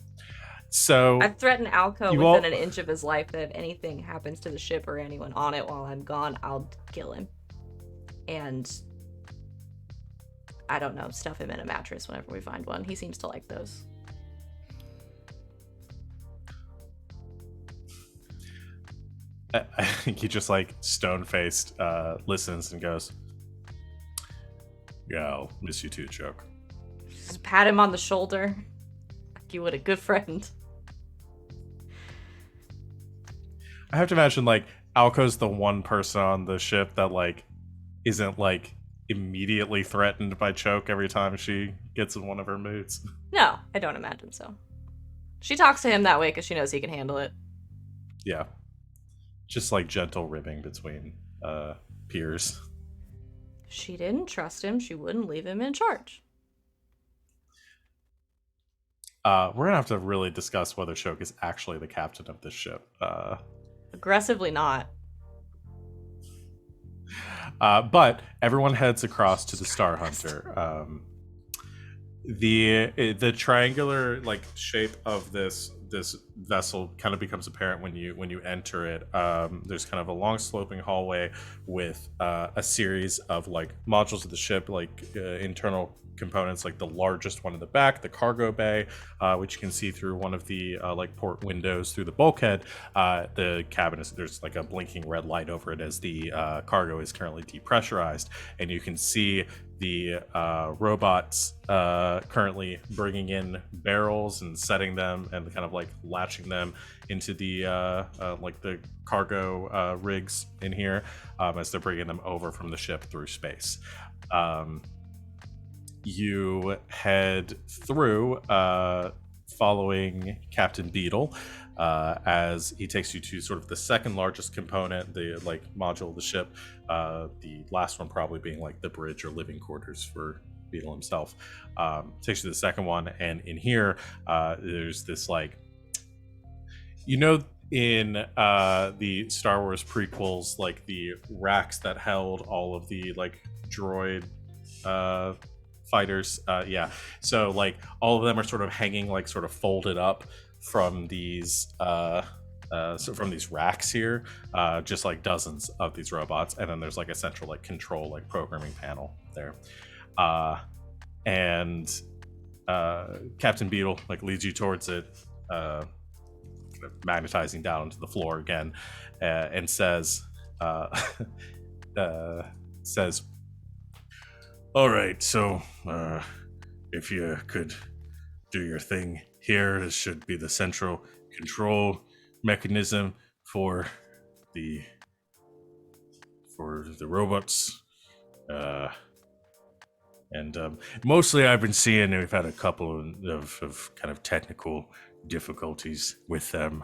So I've threatened Alco You within all- an inch of his life that if anything happens to the ship or anyone on it while I'm gone, I'll kill him. And I don't know, stuff him in a mattress whenever we find one. He seems to like those. I think he just like stone-faced listens and goes, "Yeah, I'll miss you too, Choke." Just pat him on the shoulder. Like you would a good friend. I have to imagine like Alco's the one person on the ship that like isn't like immediately threatened by Choke every time she gets in one of her moods. No, I don't imagine so. She talks to him that way because she knows he can handle it. Yeah. Just like gentle ribbing between peers. She didn't trust him. She wouldn't leave him in charge. We're gonna have to really discuss whether Choke is actually the captain of this ship. Aggressively not. But everyone heads across to the Star Hunter. The triangular like shape of this vessel kind of becomes apparent when you enter it. There's kind of a long sloping hallway with a series of like modules of the ship, like internal components, like the largest one in the back, the cargo bay, which you can see through one of the like port windows through the bulkhead. The cabin is, there's like a blinking red light over it as the cargo is currently depressurized, and you can see the robots currently bringing in barrels and setting them and kind of like latching them into the like the cargo rigs in here as they're bringing them over from the ship through space. You head through following Captain Beetle as he takes you to sort of the second largest component, the like module of the ship, the last one probably being like the bridge or living quarters for Beetle himself. Takes you to the second one, and in here there's this like, you know, in the Star Wars prequels, like the racks that held all of the like droid fighters, so like all of them are sort of hanging like sort of folded up from these from these racks here, just like dozens of these robots, and then there's like a central like control like programming panel there, and Captain Beetle like leads you towards it, magnetizing down into the floor again, and says says, all right, so if you could do your thing here, this should be the central control mechanism for the robots. And mostly I've been seeing we've had a couple of kind of technical difficulties with them.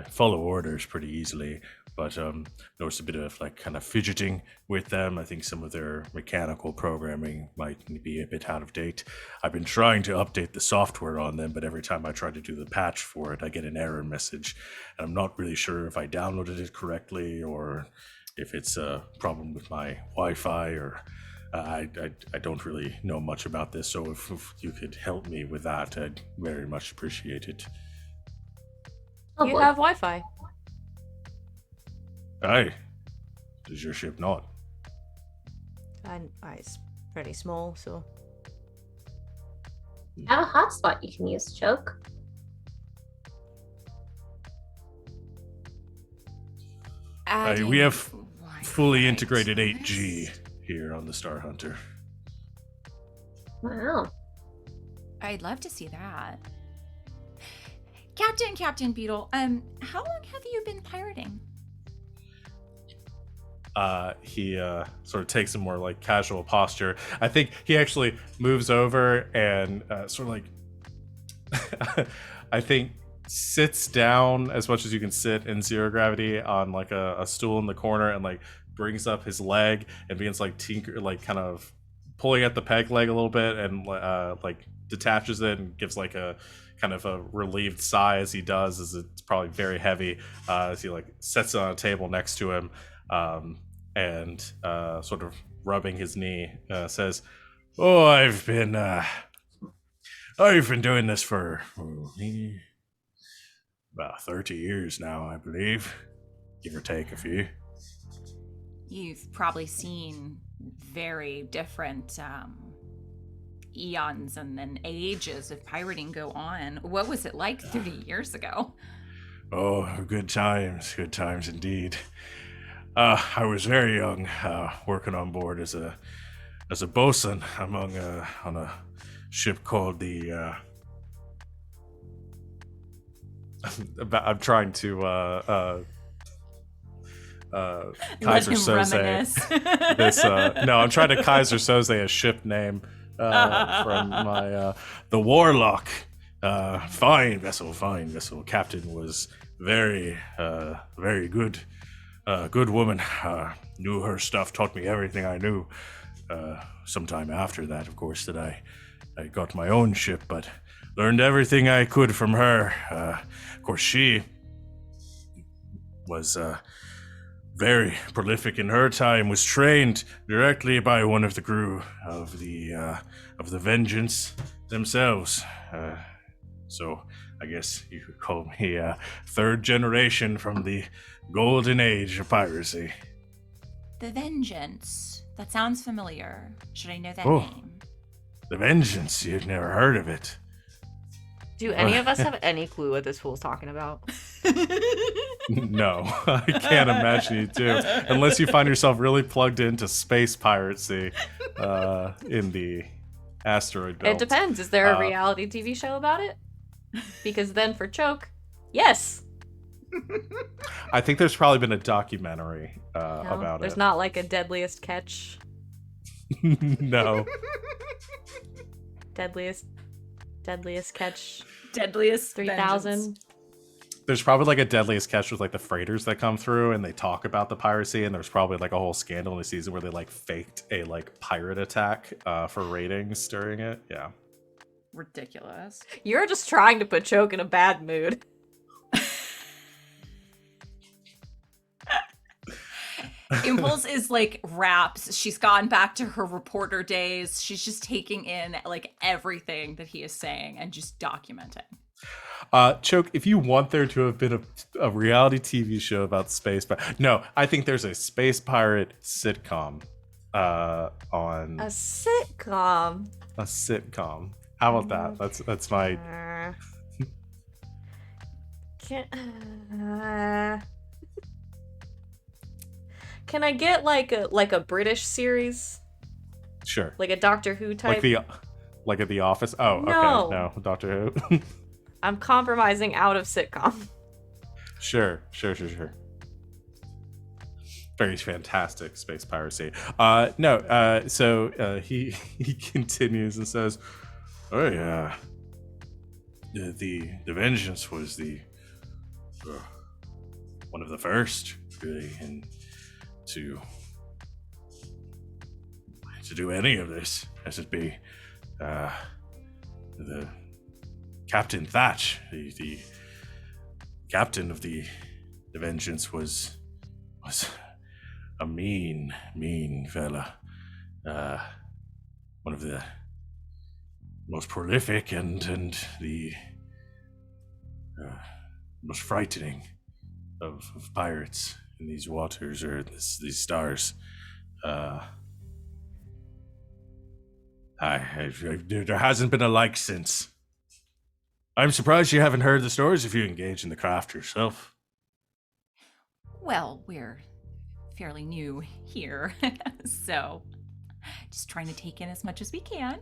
Follow orders pretty easily, but noticed a bit of like kind of fidgeting with them. I think some of their mechanical programming might be a bit out of date. I've been trying to update the software on them, but every time I try to do the patch for it, I get an error message, and I'm not really sure if I downloaded it correctly or if it's a problem with my Wi-Fi, or I don't really know much about this, so if you could help me with that, I'd very much appreciate it. Oh, You boy. have Wi-Fi. Aye. Does your ship not? It's pretty small, so. I have a hotspot you can use, Choke. We have fully integrated 8G here on the Star Hunter. Wow. I'd love to see that. Captain Beetle, how long have you been pirating? He sort of takes a more like casual posture. I think he actually moves over and sort of like I think sits down as much as you can sit in zero gravity on like a stool in the corner, and like brings up his leg and begins like like kind of pulling at the peg leg a little bit, and like detaches it and gives like a kind of a relieved sigh as he does, as it's probably very heavy, as he like sets it on a table next to him, and sort of rubbing his knee, says, "Oh, I've been doing this for about 30 years now, I believe, give or take a few." You've probably seen very different eons and then ages of pirating go on. What was it like 30 years ago? Oh, good times indeed. I was very young, working on board as a bosun on a ship called the. I'm trying to Kaiser Soze. This no, I'm trying to Kaiser Soze a ship name from my the Warlock. Fine vessel. Captain was very good. Good woman. Knew her stuff. Taught me everything I knew. Sometime after that, of course, that I got my own ship, but learned everything I could from her. Of course, she was very prolific in her time. Was trained directly by one of the crew of the Vengeance themselves. So I guess you could call me third generation from the golden age of piracy. The Vengeance. That sounds familiar. Should I know that Oh. name? The Vengeance, you've never heard of it. Do any of us have any clue what this fool's talking about? No, I can't imagine you do. Unless you find yourself really plugged into space piracy in the asteroid belt. It depends. Is there a Uh, reality TV show about it? Because then for Choke, yes. I think there's probably been a documentary No, about there's it. not like a Deadliest Catch. No. Deadliest Catch Deadliest 3000. vengeance. There's probably like a Deadliest Catch with like the freighters that come through and they talk about the piracy, and there's probably like a whole scandal in the season where they like faked a like pirate attack for ratings during it. Yeah. Ridiculous. You're just trying to put Choke in a bad mood. Impulse is like raps. She's gone back to her reporter days. She's just taking in like everything that he is saying and just documenting. Choke, if you want there to have been a reality TV show about space, but no, I think there's a space pirate sitcom on A sitcom. a sitcom. How about that? That's my Can I get like a British series, sure. like a Doctor Who type? Like at the office. Oh, No. okay. No, Doctor Who. I'm compromising out of sitcom. Sure. Very fantastic space piracy. So he continues and says, "Oh yeah, the Vengeance was the one of the first really, and to do any of this has to be the Captain Thatch, the captain of the Vengeance was a mean fella. One of the most prolific and the most frightening of pirates in these waters or these stars. There hasn't been a like since. I'm surprised you haven't heard the stories if you engage in the craft yourself. Well, we're fairly new here, so just trying to take in as much as we can.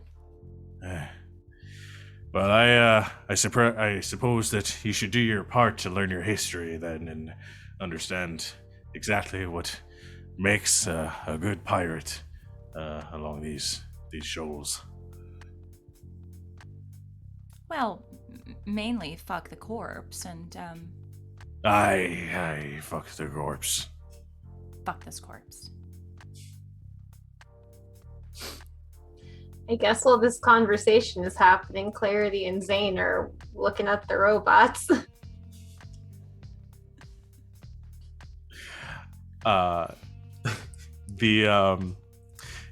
Well, I suppose that you should do your part to learn your history then and understand exactly what makes a good pirate along these shoals. Well, mainly fuck the corpse and Aye, fuck the corpse. fuck this corpse. I guess while this conversation is happening, Clarity and Zane are looking at the robots.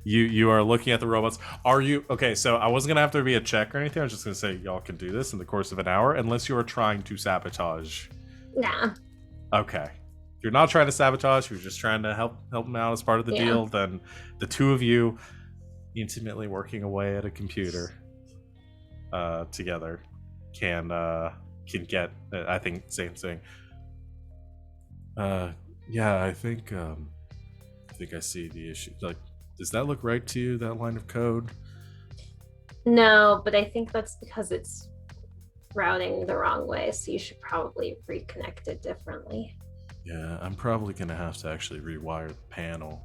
You are looking at the robots. Are you okay? So I wasn't gonna have to be a check or anything. I was just gonna say y'all can do this in the course of an hour, unless you are trying to sabotage. Nah. Okay, if you're not trying to sabotage, you're just trying to help them out as part of the Yeah. deal. Then the two of you, intimately working away at a computer, together, can get. I think same thing. Yeah, I think I see the issue. Like, does that look right to you? That line of code? No, but I think that's because it's routing the wrong way, so you should probably reconnect it differently. Yeah, I'm probably gonna have to actually rewire the panel.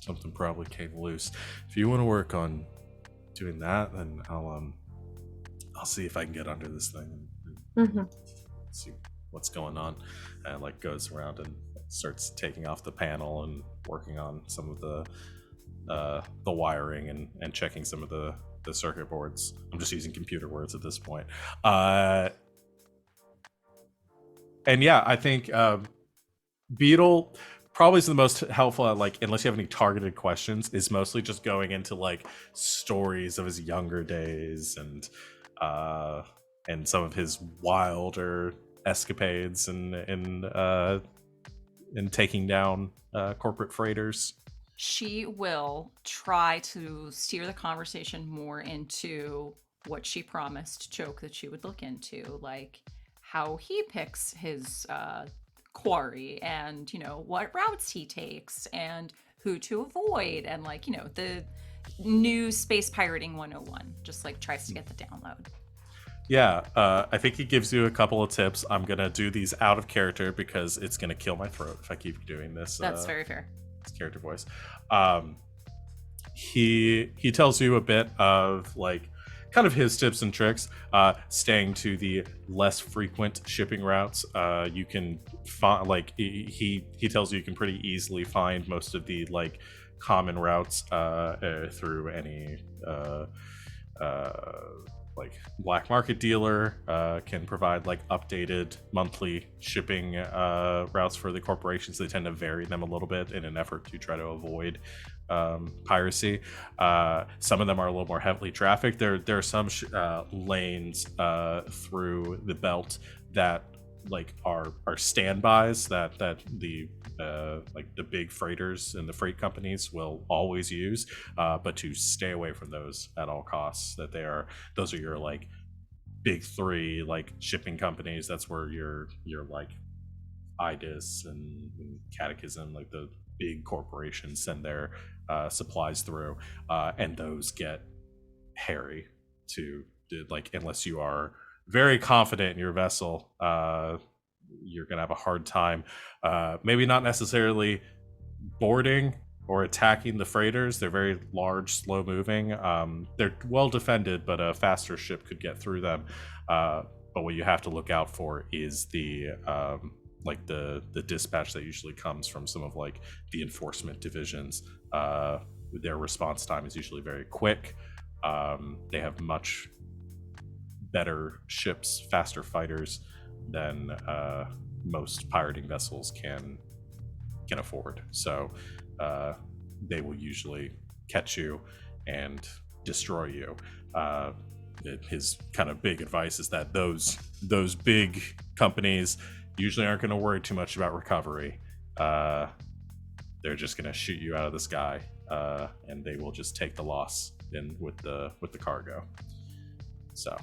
Something probably came loose. If you want to work on doing that, then I'll see if I can get under this thing and Mm-hmm. see what's going on. And like goes around and starts taking off the panel and working on some of the wiring and checking some of the circuit boards. I'm just using computer words at this point. And yeah, I think Beetle probably is the most helpful at, like, unless you have any targeted questions, is mostly just going into like stories of his younger days and some of his wilder escapades and taking down corporate freighters. she will try to steer the conversation more into what she promised Choke that she would look into, like how he picks his quarry, and what routes he takes, and who to avoid, and like the new space pirating 101. Just like tries to get the download. Yeah, I think he gives you a couple of tips. I'm gonna do these out of character because it's gonna kill my throat if I keep doing this. That's very fair. This character voice. He tells you a bit of like kind of his tips and tricks. Staying to the less frequent shipping routes. You can find like he tells you can pretty easily find most of the like common routes through any like black market dealer. Can provide like updated monthly shipping routes for the corporations. They tend to vary them a little bit in an effort to try to avoid piracy. Some of them are a little more heavily trafficked. There are some lanes through the belt that like are standbys that the like the big freighters and the freight companies will always use, but to stay away from those at all costs. Those are your like big three like shipping companies. That's where your like IDIS and Catechism, like the big corporations, send their supplies through, and those get hairy to like, unless you are very confident in your vessel, you're gonna have a hard time, maybe not necessarily boarding or attacking the freighters. They're very large, slow moving. They're well defended, but a faster ship could get through them. But what you have to look out for is the like the dispatch that usually comes from some of like the enforcement divisions. Their response time is usually very quick. They have much better ships, faster fighters than most pirating vessels can afford. So they will usually catch you and destroy you. His kind of big advice is that those big companies usually aren't going to worry too much about recovery. They're just going to shoot you out of the sky, and they will just take the loss in with the cargo. So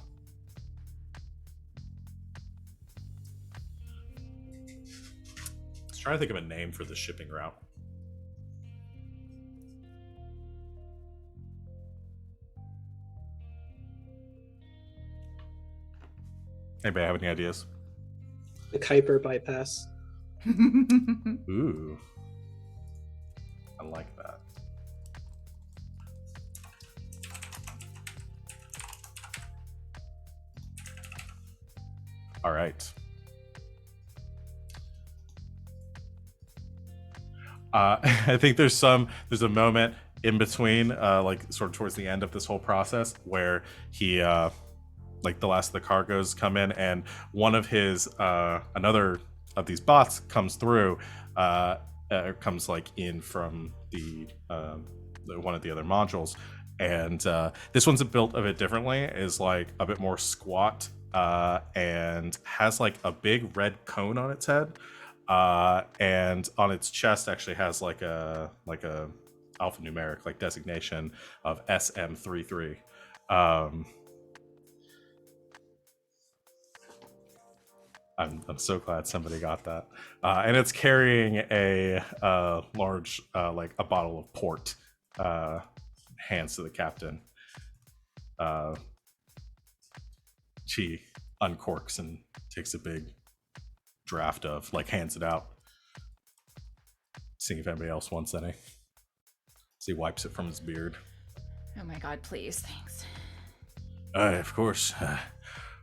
let's try to think of a name for the shipping route. Anybody have any ideas? The Kuiper bypass. Ooh, I like that. All right. I think there's a moment in between, like sort of towards the end of this whole process, where he like the last of the cargoes come in, and one of his another of these bots comes through, comes like in from the one of the other modules, and this one's built a bit differently. Is like a bit more squat, and has like a big red cone on its head, and on its chest actually has like a alphanumeric like designation of SM33. I'm so glad somebody got that. And it's carrying a large, like a bottle of port, hands to the captain. She uncorks and takes a big draft of, like, hands it out. Seeing if anybody else wants any. So he wipes it from his beard. Oh my god, please, thanks. Of course.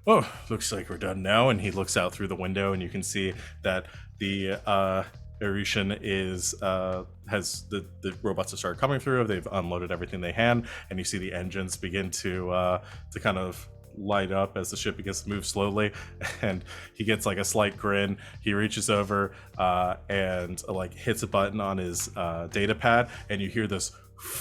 Oh, looks like we're done now. And he looks out through the window, and you can see that the Erusian has the robots have started coming through. They've unloaded everything they can, and you see the engines begin to kind of light up as the ship begins to move slowly. And he gets like a slight grin. He reaches over and like hits a button on his data pad, and you hear this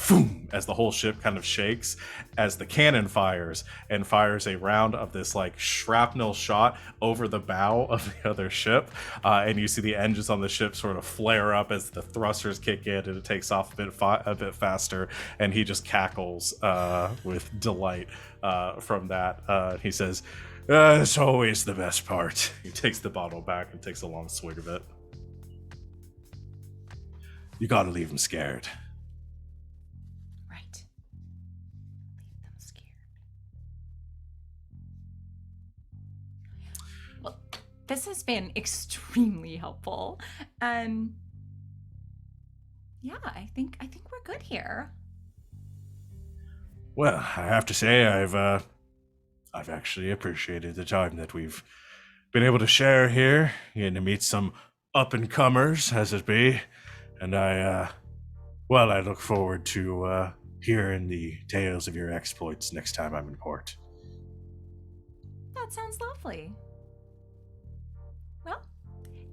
boom, as the whole ship kind of shakes, as the cannon fires and fires a round of this like shrapnel shot over the bow of the other ship, and you see the engines on the ship sort of flare up as the thrusters kick in, and it takes off a bit faster, and he just cackles with delight from that. He says, "It's always the best part." He takes the bottle back and takes a long swig of it. You gotta leave him scared. Right. Leave them scared. Well, this has been extremely helpful. Yeah, I think we're good here. Well, I have to say, I've actually appreciated the time that we've been able to share here, getting to meet some up and comers, as it be, and I look forward to hearing the tales of your exploits next time I'm in port. That sounds lovely. Well,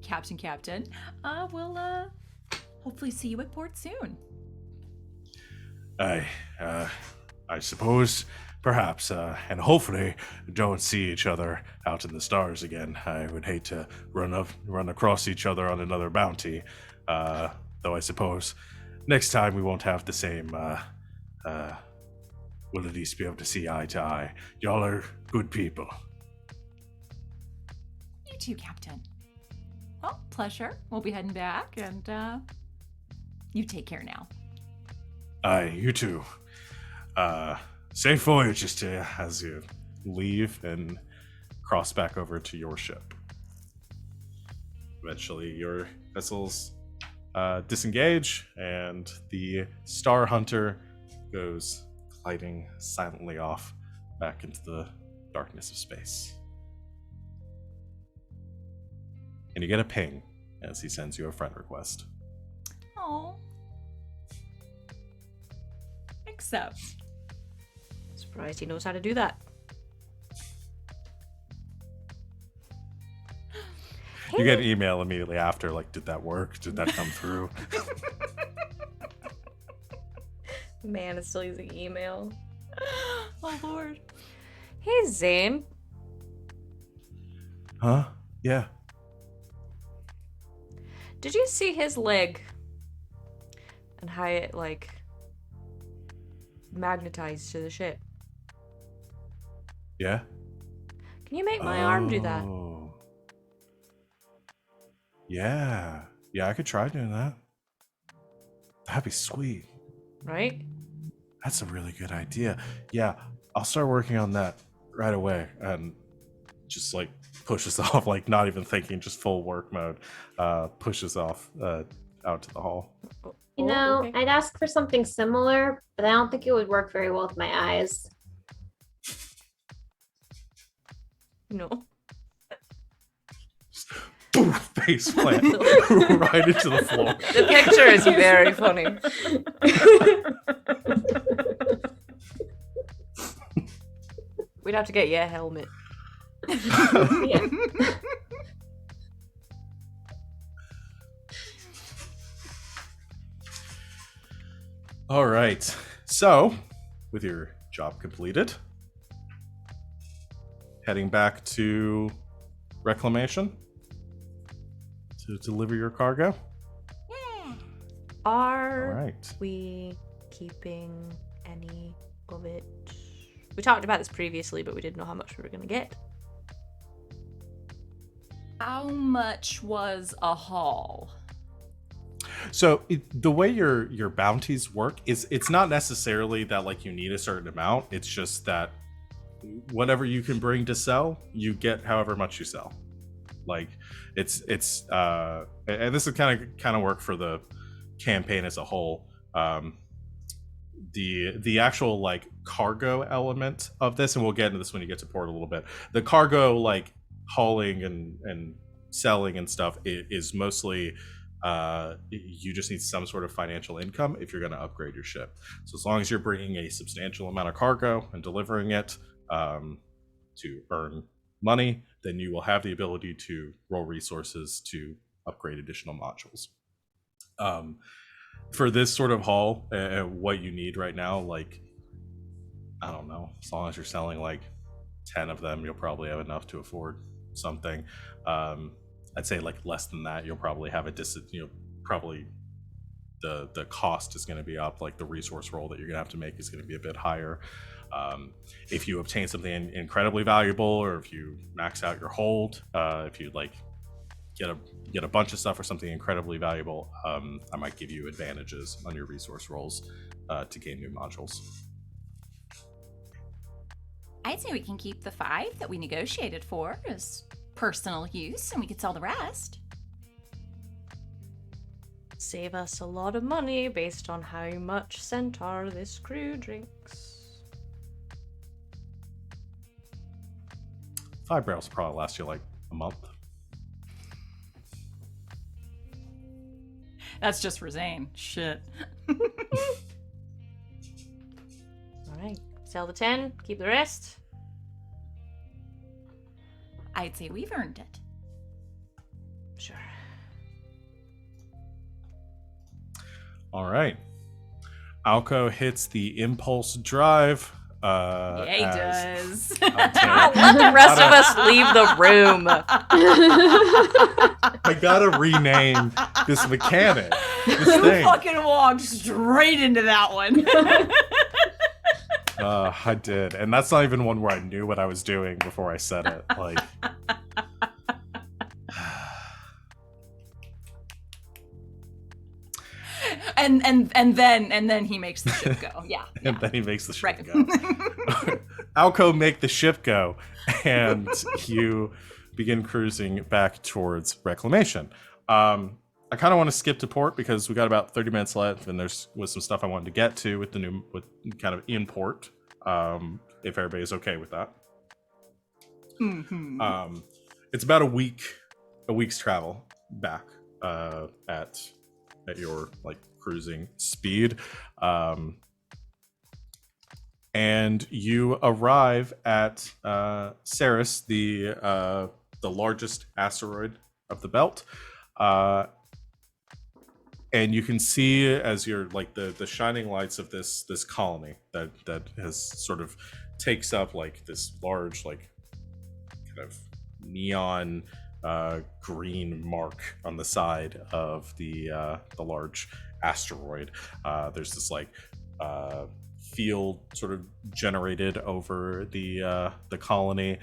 Captain, we'll hopefully see you at port soon. I suppose, perhaps, and hopefully don't see each other out in the stars again. I would hate to run across each other on another bounty, though I suppose next time we won't have the same, we'll at least be able to see eye to eye. Y'all are good people. You too, Captain. Well, pleasure. We'll be heading back, and you take care now. Aye, you too. Safe voyages to you as you leave and cross back over to your ship. Eventually, your vessels disengage, and the Star Hunter goes gliding silently off back into the darkness of space. And you get a ping as he sends you a friend request. Oh. Accept. Surprised he knows how to do that. You get an email immediately after, like, did that work? Did that come through? Man is still using email. Oh, Lord. Hey, Zane. Huh? Yeah. Did you see his leg? And how it, like, magnetized to the ship? Yeah? Can you make my arm do that? Oh. Yeah. Yeah, I could try doing that. That'd be sweet. Right? That's a really good idea. Yeah, I'll start working on that right away. And just like pushes off, like not even thinking, just full work mode. Pushes off out to the hall. You know, okay. I'd ask for something similar, but I don't think it would work very well with my eyes. No. Boom, face plant right into the floor. The picture is very funny. We'd have to get you a helmet. Yeah. All right. So, with your job completed, heading back to Reclamation to deliver your cargo. Yeah. All Are right. we keeping any of it? We talked about this previously, but we didn't know how much we were going to get. How much was a haul? So the way your bounties work is it's not necessarily that like you need a certain amount. It's just that whatever you can bring to sell, you get however much you sell. Like it's and this is kind of work for the campaign as a whole. The actual like cargo element of this, and we'll get into this when you get to port a little bit. The cargo like hauling and selling and stuff is mostly you just need some sort of financial income if you're going to upgrade your ship. So as long as you're bringing a substantial amount of cargo and delivering it to earn money, then you will have the ability to roll resources to upgrade additional modules. for this sort of haul, what you need right now, like, I don't know, as long as you're selling like 10 of them, you'll probably have enough to afford something. I'd say like less than that, you'll probably have probably the cost is going to be up, like the resource roll that you're going to have to make is going to be a bit higher. If you obtain something incredibly valuable, or if you max out your hold, if you like get a bunch of stuff or something incredibly valuable, I might give you advantages on your resource rolls to gain new modules. I'd say we can keep the 5 that we negotiated for as personal use, and we could sell the rest. Save us a lot of money based on how much centaur this crew drinks. 5 barrels will probably last you like a month. That's just for Zane. Shit. Alright, sell the 10, keep the rest. I'd say we've earned it. Sure. All right. Alco hits the impulse drive. Yeah, he does. Let the rest of us leave the room. I gotta rename this mechanic. This thing. Fucking walked straight into that one. I did, and that's not even one where I knew what I was doing before I said it. Like, and then he makes the ship go. Yeah. and then he makes the ship Right. go. Alco make the ship go, and you begin cruising back towards Reclamation. I kind of want to skip to port because we got about 30 minutes left, and was some stuff I wanted to get to with kind of in port. If everybody's okay with that. Mm-hmm. It's about a week's travel back at your like cruising speed, and you arrive at Ceres, the largest asteroid of the belt. And you can see as you're like the shining lights of this colony that has sort of takes up like this large like kind of neon green mark on the side of the large asteroid. There's this like field sort of generated over the colony,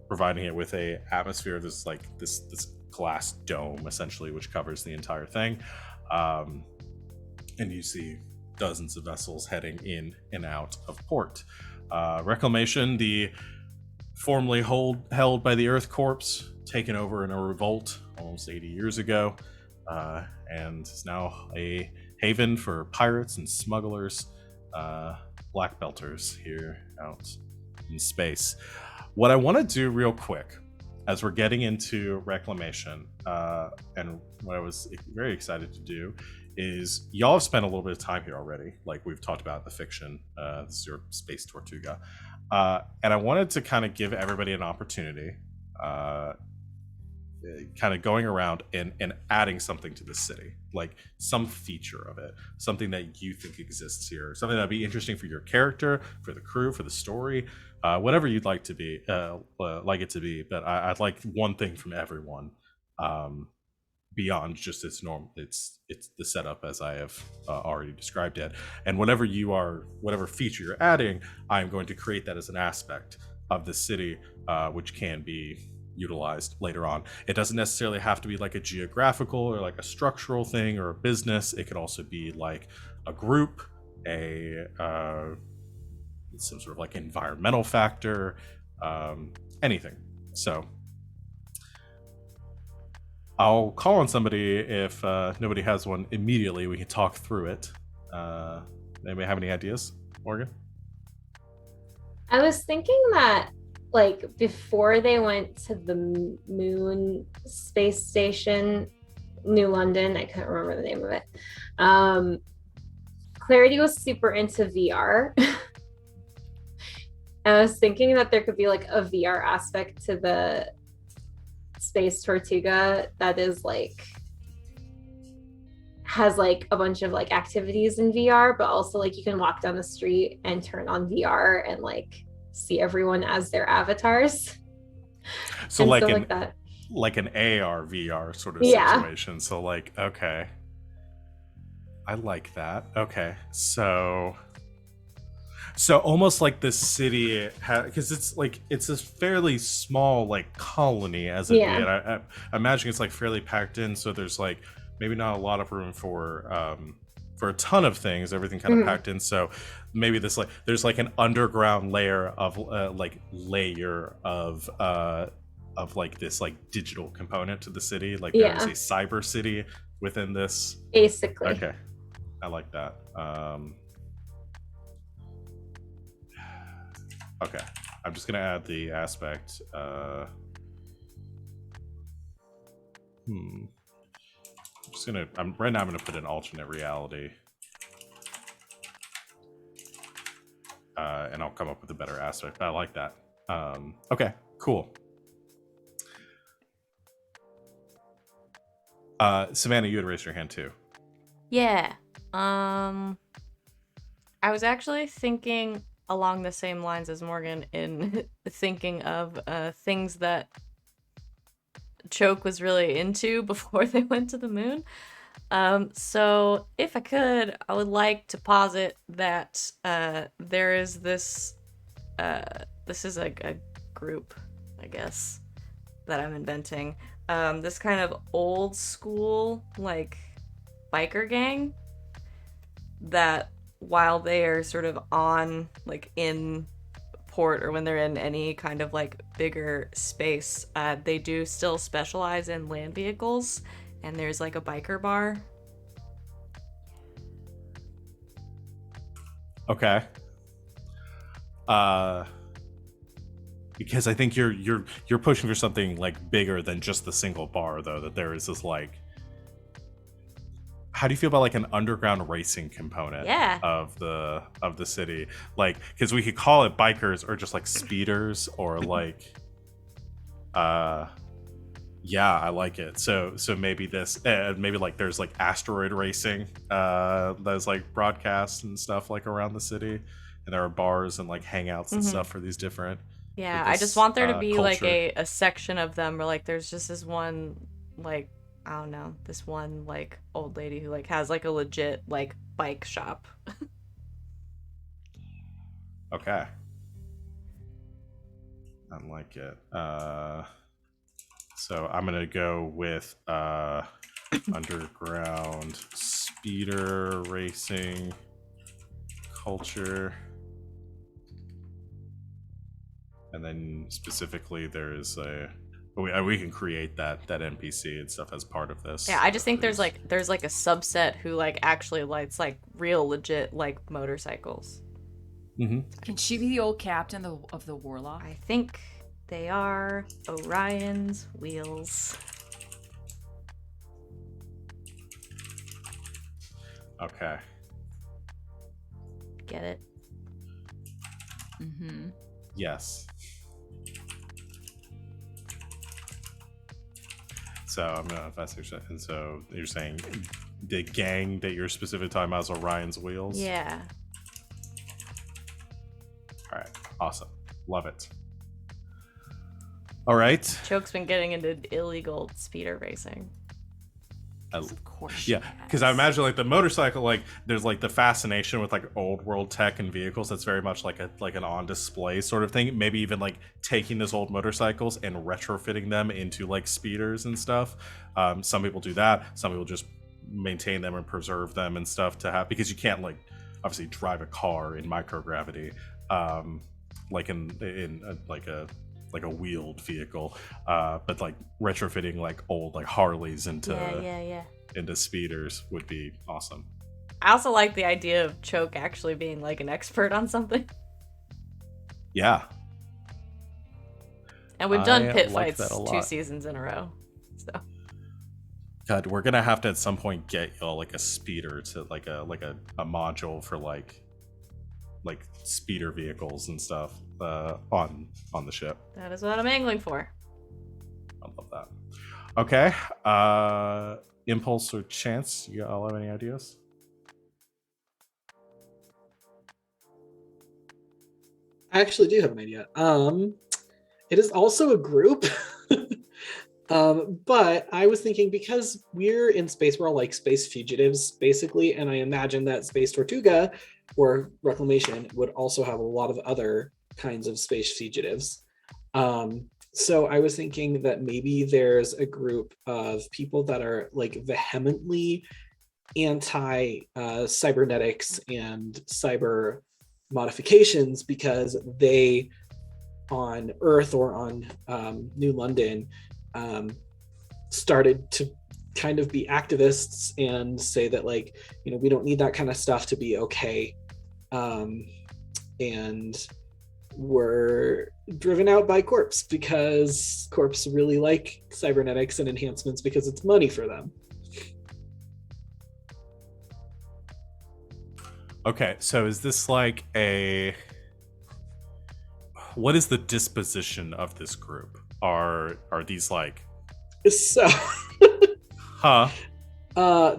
providing it with a atmosphere. There's like this glass dome essentially which covers the entire thing, and you see dozens of vessels heading in and out of port. Reclamation, the formerly held by the Earth Corps, taken over in a revolt almost 80 years ago, and is now a haven for pirates and smugglers, black belters here out in space. What I want to do real quick as we're getting into Reclamation, and what I was very excited to do, is y'all have spent a little bit of time here already. Like we've talked about the fiction, this is your Space Tortuga. And I wanted to kind of give everybody an opportunity, kind of going around and adding something to the city, like some feature of it, something that you think exists here, something that'd be interesting for your character, for the crew, for the story, whatever you'd like to be, like it to be. But I'd like one thing from everyone, beyond just its normal. It's the setup as I have already described it, and whatever feature you're adding, I'm going to create that as an aspect of the city, which can be utilized later on. It doesn't necessarily have to be like a geographical or like a structural thing or a business. It could also be like a group, some sort of like environmental factor, anything. So I'll call on somebody if nobody has one immediately. We can talk through it. Anybody have any ideas, Morgan? I was thinking that, like, before they went to the moon space station, New London, I can't remember the name of it. Clarity was super into VR. I was thinking that there could be like a VR aspect to the Space Tortuga that is like has like a bunch of like activities in VR, but also like you can walk down the street and turn on VR and like see everyone as their avatars So and like stuff an like that. like an AR VR sort of Yeah. situation. So like, okay, I like that. Okay, so almost like the city, because it's a fairly small like colony as it be, Yeah. and I imagine it's like fairly packed in. So there's like maybe not a lot of room for a ton of things. Everything kind of Mhm. packed in. So maybe this like there's like an underground layer of like this like digital component to the city. Like there is Yeah. a cyber city within this. Basically. Okay, I like that. Okay, I'm just gonna add the aspect. I'm just gonna. Right now. I'm gonna put an alternate reality, and I'll come up with a better aspect. I like that. Okay, cool. Savannah, you had raised your hand too. Yeah. I was actually thinking along the same lines as Morgan in thinking of things that Choke was really into before they went to the moon. So if I could, I would like to posit that there is this this is a group, I guess, that I'm inventing. This kind of old school like biker gang that while they are sort of on like in port or when they're in any kind of like bigger space, they do still specialize in land vehicles, and there's like a biker bar. Okay. Because I think you're pushing for something like bigger than just the single bar, though. That there is this like, how do you feel about like an underground racing component Yeah. of the city? Like, because we could call it bikers or just like speeders or like, yeah, I like it. So maybe this, maybe like there's like asteroid racing, that's like broadcasts and stuff like around the city, and there are bars and like hangouts and stuff for these different. Yeah, for I this, just want there to be like culture. a section of them where like there's just this one like I don't know, this one like old lady who like has like a legit like bike shop. Okay. I like it. So I'm gonna go with underground speeder racing culture, and then specifically there's we can create that NPC and stuff as part of this. Yeah, I just think for there's these. like a subset who like actually likes like real legit like motorcycles. Can she be the old captain of the Warlock? I think they are Orion's wheels. Okay. Get it? Mm-hmm. Yes. So I'm gonna investigate. And so you're saying the gang that you're specifically talking about is Orion's wheels? Yeah. All right. Awesome. Love it. All right. Choke's been getting into illegal speeder racing. Of course. She Yeah, because I imagine like the motorcycle, like there's like the fascination with like old world tech and vehicles. That's very much like an on display sort of thing. Maybe even like taking those old motorcycles and retrofitting them into like speeders and stuff. Some people do that. Some people just maintain them and preserve them and stuff to have, because you can't like obviously drive a car in microgravity, like in like a wheeled vehicle, but like retrofitting like old like Harleys into Yeah. into speeders would be awesome. I also like the idea of Choke actually being like an expert on something. Yeah. And we've done I pit like fights that a 2 lot. seasons in a row. So God, we're gonna have to at some point get y'all like a speeder to like a module for like speeder vehicles and stuff on the ship. that is what I'm angling for. I love that. Okay. Impulse or Chance, you all have any ideas? I actually do have an idea. It is also a group. But I was thinking, because we're in space, we're all like space fugitives, basically, and I imagine that Space Tortuga or Reclamation would also have a lot of other kinds of space fugitives. So I was thinking that maybe there's a group of people that are like vehemently anti cybernetics and cyber modifications, because they, on Earth or on New London, started to kind of be activists and say that, like, you know, we don't need that kind of stuff to be okay, and were driven out by Corps, because Corps really like cybernetics and enhancements because it's money for them. Okay, so is this like a... What is the disposition of this group? Are these like... So Huh?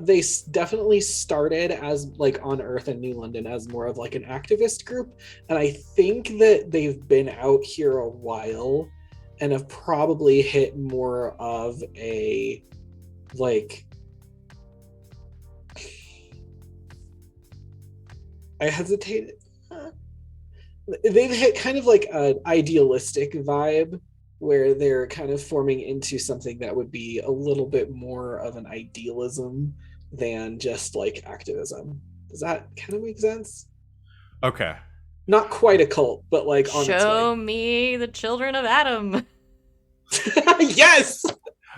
they definitely started as like on Earth and New London as more of like an activist group, and I think that they've been out here a while and have probably hit more of a, like, I hesitate. They've hit kind of like an idealistic vibe, where they're kind of forming into something that would be a little bit more of an idealism than just like activism. Does that kind of make sense? Okay. Not quite a cult, but like on Show me the children of Adam. its way. Yes.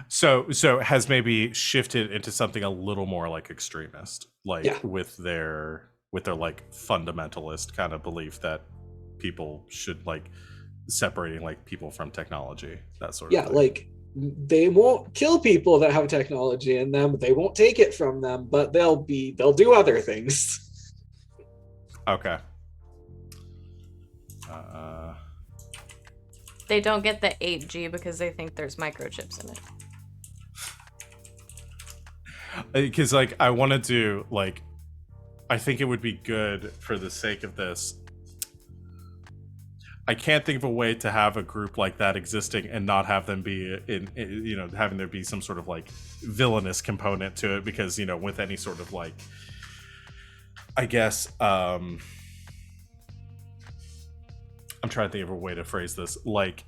So has maybe shifted into something a little more like extremist, like Yeah. with their like fundamentalist kind of belief that people should like separating like people from technology, that sort of Yeah, thing. like, they won't kill people that have technology in them. They won't take it from them, but they'll do other things. Okay. They don't get the 8G because they think there's microchips in it. Because like I want to do like, I think it would be good for the sake of this. I can't think of a way to have a group like that existing and not have them be in you know, having there be some sort of like villainous component to it, because, you know, with any sort of like, I guess I'm trying to think of a way to phrase this, like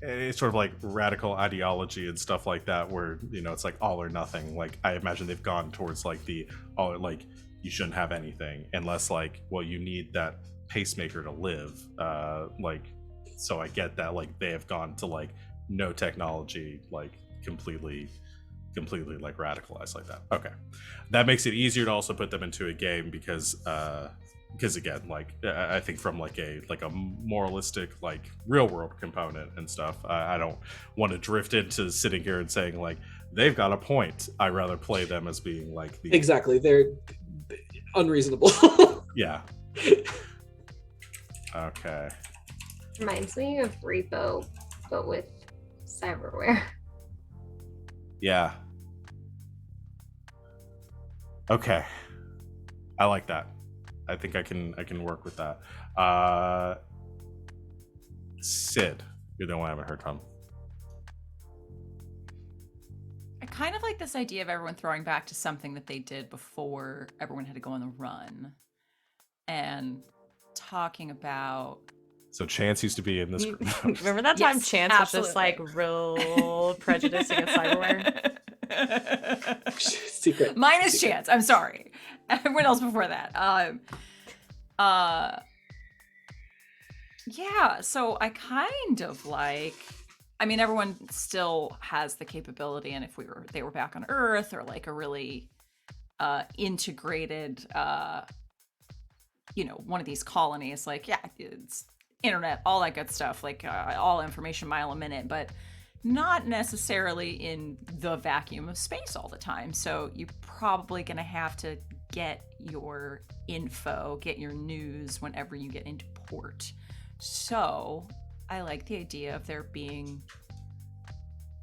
a sort of like radical ideology and stuff like that, where, you know, it's like all or nothing. Like I imagine they've gone towards like the all, like you shouldn't have anything unless, like, well, you need that pacemaker to live. Like, so I get that, like they have gone to like no technology, like completely like radicalized like that. Okay, that makes it easier to also put them into a game, because again, like I think from like a moralistic, like real world component and stuff, I don't want to drift into sitting here and saying like they've got a point. I rather play them as being like the... Exactly, they're unreasonable. Yeah. Okay. Reminds me of Repo, but with cyberware. Yeah. Okay. I like that. I think I can work with that. Sid, you're the one I haven't heard from. I kind of like this idea of everyone throwing back to something that they did before everyone had to go on the run, and talking about... So Chance used to be in this group. Remember that time Yes, Chance was just like absolutely. real prejudice against cyberware? Secret. Minus Secret. Chance. I'm sorry. Everyone else before that. Yeah, so I kind of like... I mean, everyone still has the capability, and if they were back on Earth, or like a really integrated, you know, one of these colonies, like, yeah, it's internet, all that good stuff, like all information mile a minute, but not necessarily in the vacuum of space all the time. So you're probably going to have to get your info, get your news whenever you get into port. So I like the idea of there being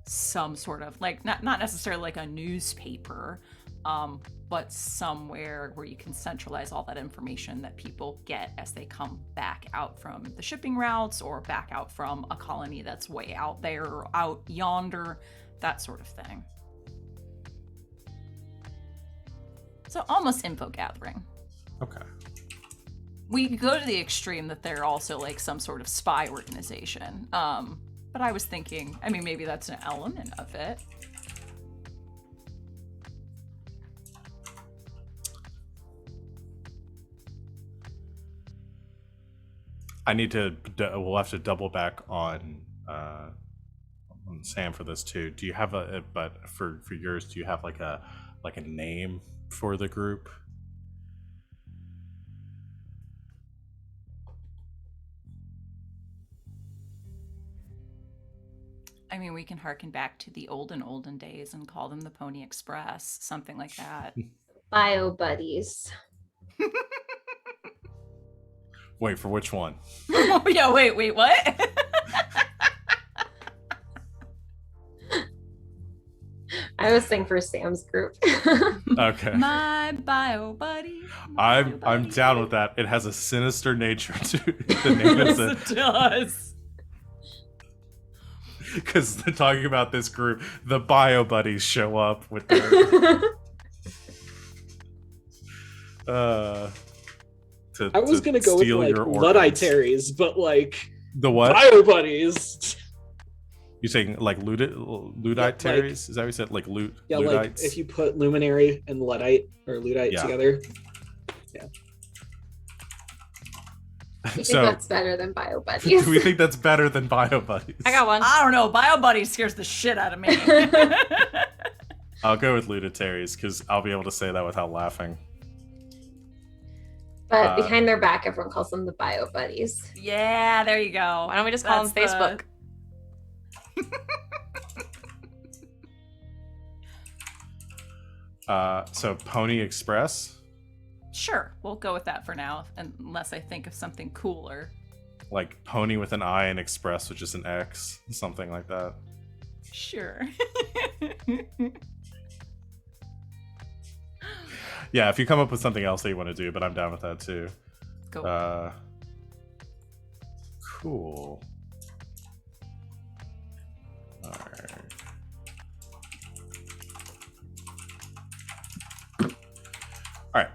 some sort of like not necessarily like a newspaper, but somewhere where you can centralize all that information that people get as they come back out from the shipping routes or back out from a colony that's way out there or out yonder, that sort of thing. So almost info gathering. Okay. We go to the extreme that they're also like some sort of spy organization. But I was thinking, I mean, maybe that's an element of it. I need to. We'll have to double back on Sam for this too. Do you have but for yours, do you have like a name for the group? I mean, we can harken back to the olden days and call them the Pony Express, something like that. Bio buddies. Wait, for which one? Oh, yeah, wait, what? I was thinking for Sam's group. Okay. My bio buddy. I'm down with that. It has a sinister nature to the name. Yes, it does. Because they're talking about this group, the bio buddies show up with their I was gonna go with like Luddites, but like the what? bio buddies. You saying like Luddite Terries? Is that what you said? Like loot? Yeah, Luddites? like if you put Luminary and Luddite or Luddite together. Yeah. I think So that's better than bio buddies. do we think that's better than bio buddies? I got one. I don't know. Bio buddy scares the shit out of me. I'll go with Luditaries because I'll be able to say that without laughing. But behind their back, everyone calls them the bio buddies. Yeah, there you go. Why don't we just call them Facebook? So Pony Express, Sure, we'll go with that for now, unless I think of something cooler. like Pony with an I and Express, which is an X, something like that. Sure. Yeah, if you come up with something else that you want to do, but I'm down with that too. Go. Cool. Alright. Alright.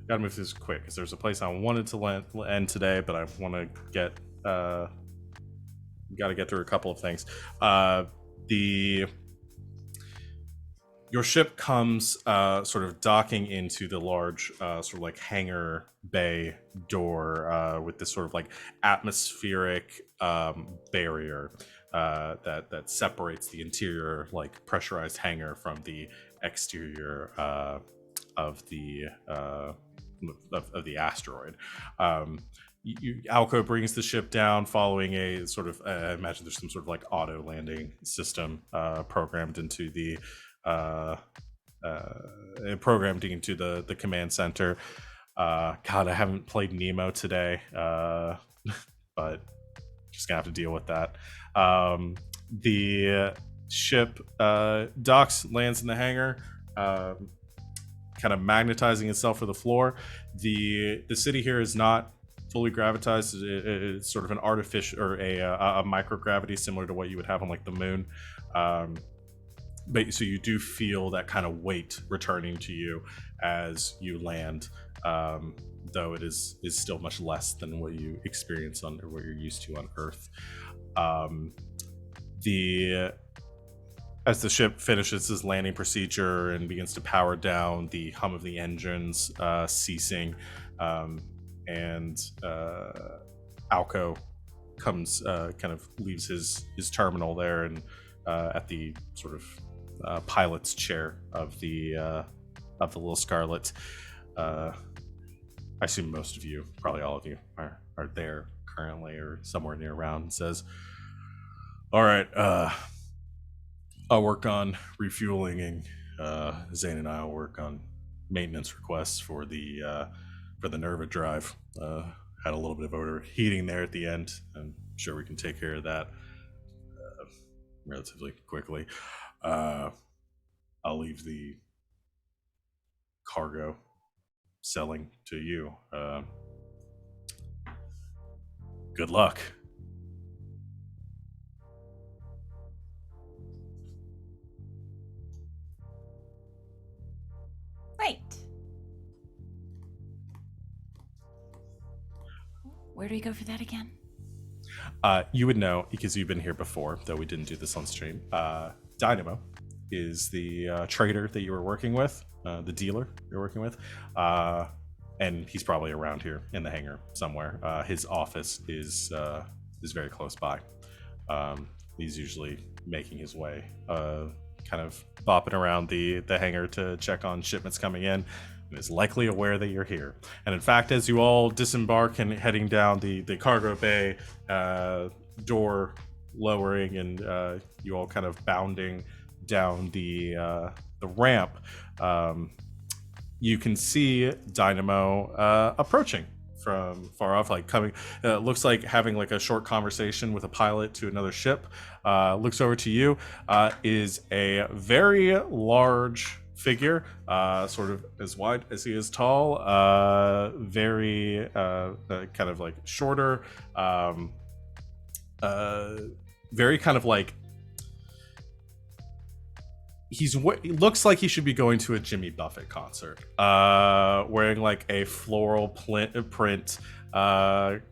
Gotta move this quick because there's a place I wanted to end today, but I want to get gotta get through a couple of things. Your ship comes sort of docking into the large sort of like hangar bay door with this sort of like atmospheric barrier that separates the interior like pressurized hangar from the exterior of the asteroid. Alco brings the ship down following a sort of I imagine there's some sort of like auto landing system programmed into the the command center. God, I haven't played Nemo today, but just gonna have to deal with that. The ship docks, lands in the hangar, kind of magnetizing itself for the floor. The city here is not fully gravitized. It's sort of an artificial or a microgravity similar to what you would have on like the moon. But so you do feel that kind of weight returning to you as you land, though it is still much less than what you experience on or what you're used to on Earth. As the ship finishes its landing procedure and begins to power down, the hum of the engines ceasing, and Alco comes, kind of leaves his terminal there and at the sort of pilot's chair of the little Scarlet. I assume most of you, probably all of you, are there currently or somewhere near around, and says, "All right, I'll work on refueling, and Zane and I will work on maintenance requests for the Nerva drive. Had a little bit of overheating there at the end. I'm sure we can take care of that. relatively quickly. I'll leave the cargo selling to you. Good luck. Right. Where do we go for that again? You would know because you've been here before, though we didn't do this on stream. Dynamo is the trader that you were working with, the dealer you're working with, and he's probably around here in the hangar somewhere. His office is very close by. He's usually making his way, kind of bopping around the hangar to check on shipments coming in. Is likely aware that you're here. And in fact, as you all disembark and heading down the cargo bay, door lowering, and you all kind of bounding down the ramp, you can see Dynamo approaching from far off, like coming. Looks like having like a short conversation with a pilot to another ship. Looks over to you. Is a very large figure, sort of as wide as he is tall, very kind of like shorter, very kind of like he looks like he should be going to a Jimmy Buffett concert, wearing like a floral print like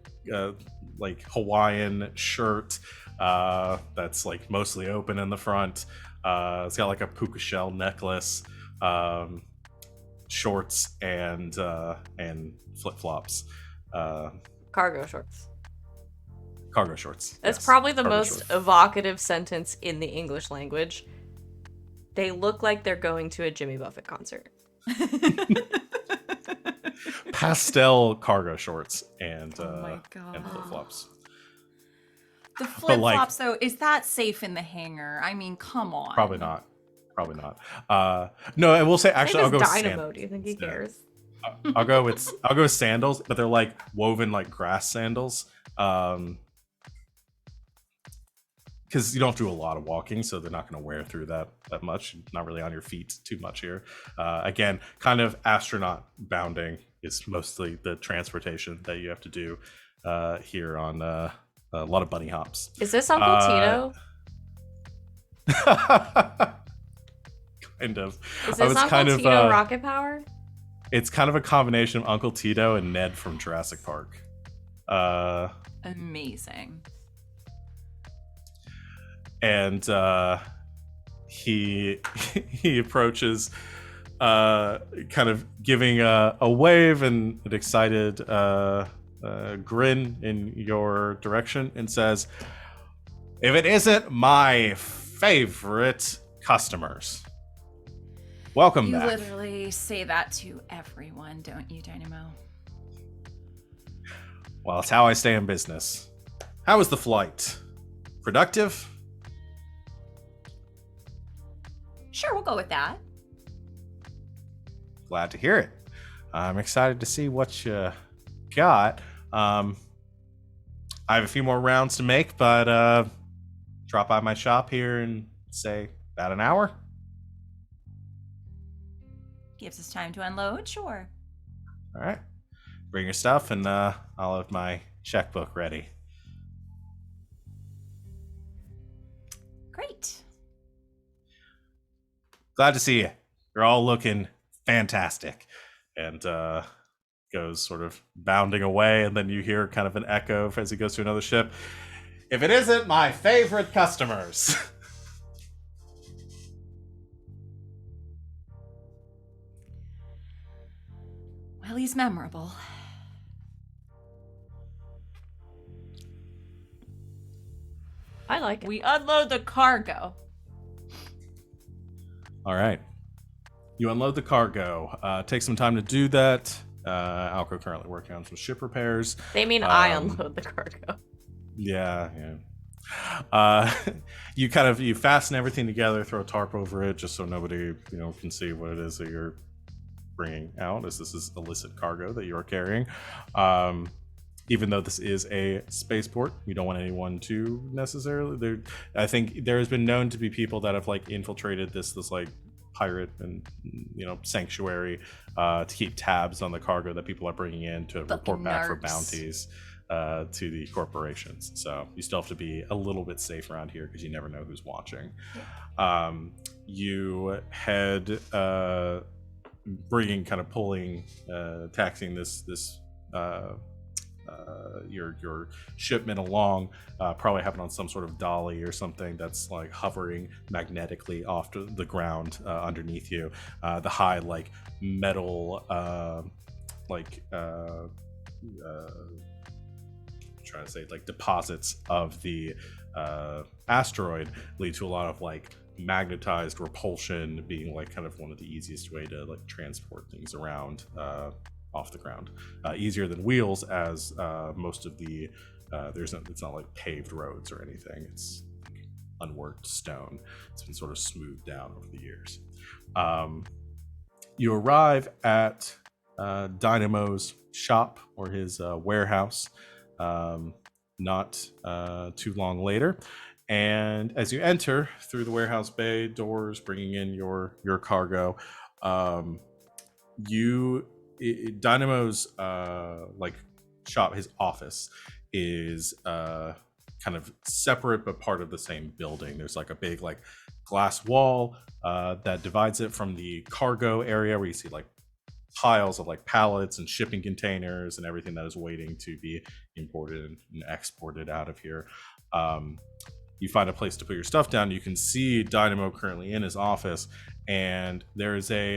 Hawaiian shirt that's like mostly open in the front. It's got like a puka shell necklace, shorts, and flip flops. Cargo shorts. Cargo shorts. That's yes. probably the Cargo most shorts. evocative sentence in the English language. They look like they're going to a Jimmy Buffett concert. Pastel cargo shorts and Oh my God. and flip flops. The flip like- flops, though, is that safe in the hangar? I mean, come on. Probably not. No, I will say actually I'll go with Dynamo. sandals Do you think he instead. cares? I'll go with sandals, but they're like woven like grass sandals. Because you don't do a lot of walking, so they're not going to wear through that much. Not really on your feet too much here. Again, kind of astronaut bounding is mostly the transportation that you have to do here on a lot of bunny hops. Is this Uncle Tito? Kind of. Is I this was Uncle kind of, Tito Rocket Power? It's kind of a combination of Uncle Tito and Ned from Jurassic Park. Amazing. And he approaches, kind of giving a wave and an excited grin in your direction, and says, "If it isn't my favorite customers, welcome You back." literally say that to everyone, don't you, Dynamo? Well, it's how I stay in business. How was the flight? Productive? Sure, we'll go with that. Glad to hear it. I'm excited to see what you got. I have a few more rounds to make, but drop by my shop here in, say, about an hour. Gives us time to unload, sure. All right. Bring your stuff, and I'll have my checkbook ready. Great. Glad to see you. You're all looking fantastic. And goes sort of bounding away, and then you hear kind of an echo as he goes to another ship. If it isn't my favorite customers. Well, he's memorable. I like it. We unload the cargo. All right. You unload the cargo. Take some time to do that. Alco currently working on some ship repairs. They mean I unload the cargo. Yeah. You fasten everything together, throw a tarp over it, just so nobody can see what it is that you're bringing out, as this is illicit cargo that you are carrying. even though this is a spaceport, you don't want anyone to necessarily. There, I think there has been known to be people that have like infiltrated this like pirate and sanctuary to keep tabs on the cargo that people are bringing in to report back for narcs. bounties to the corporations. So you still have to be a little bit safe around here because you never know who's watching. You head taxing this your shipment along, probably having on some sort of dolly or something that's like hovering magnetically off to the ground underneath you. The high like metal trying to say like deposits of the asteroid lead to a lot of like magnetized repulsion being like kind of one of the easiest way to like transport things around off the ground, easier than wheels, as most of the it's not like paved roads or anything. It's unworked stone. It's been sort of smoothed down over the years. You arrive at Dynamo's shop or his warehouse not too long later. And as you enter through the warehouse bay doors, bringing in your cargo, Dynamo's like shop, his office is kind of separate but part of the same building. There's like a big like glass wall that divides it from the cargo area where you see like piles of like pallets and shipping containers and everything that is waiting to be imported and exported out of here. You find a place to put your stuff down. You can see Dynamo currently in his office, and there's a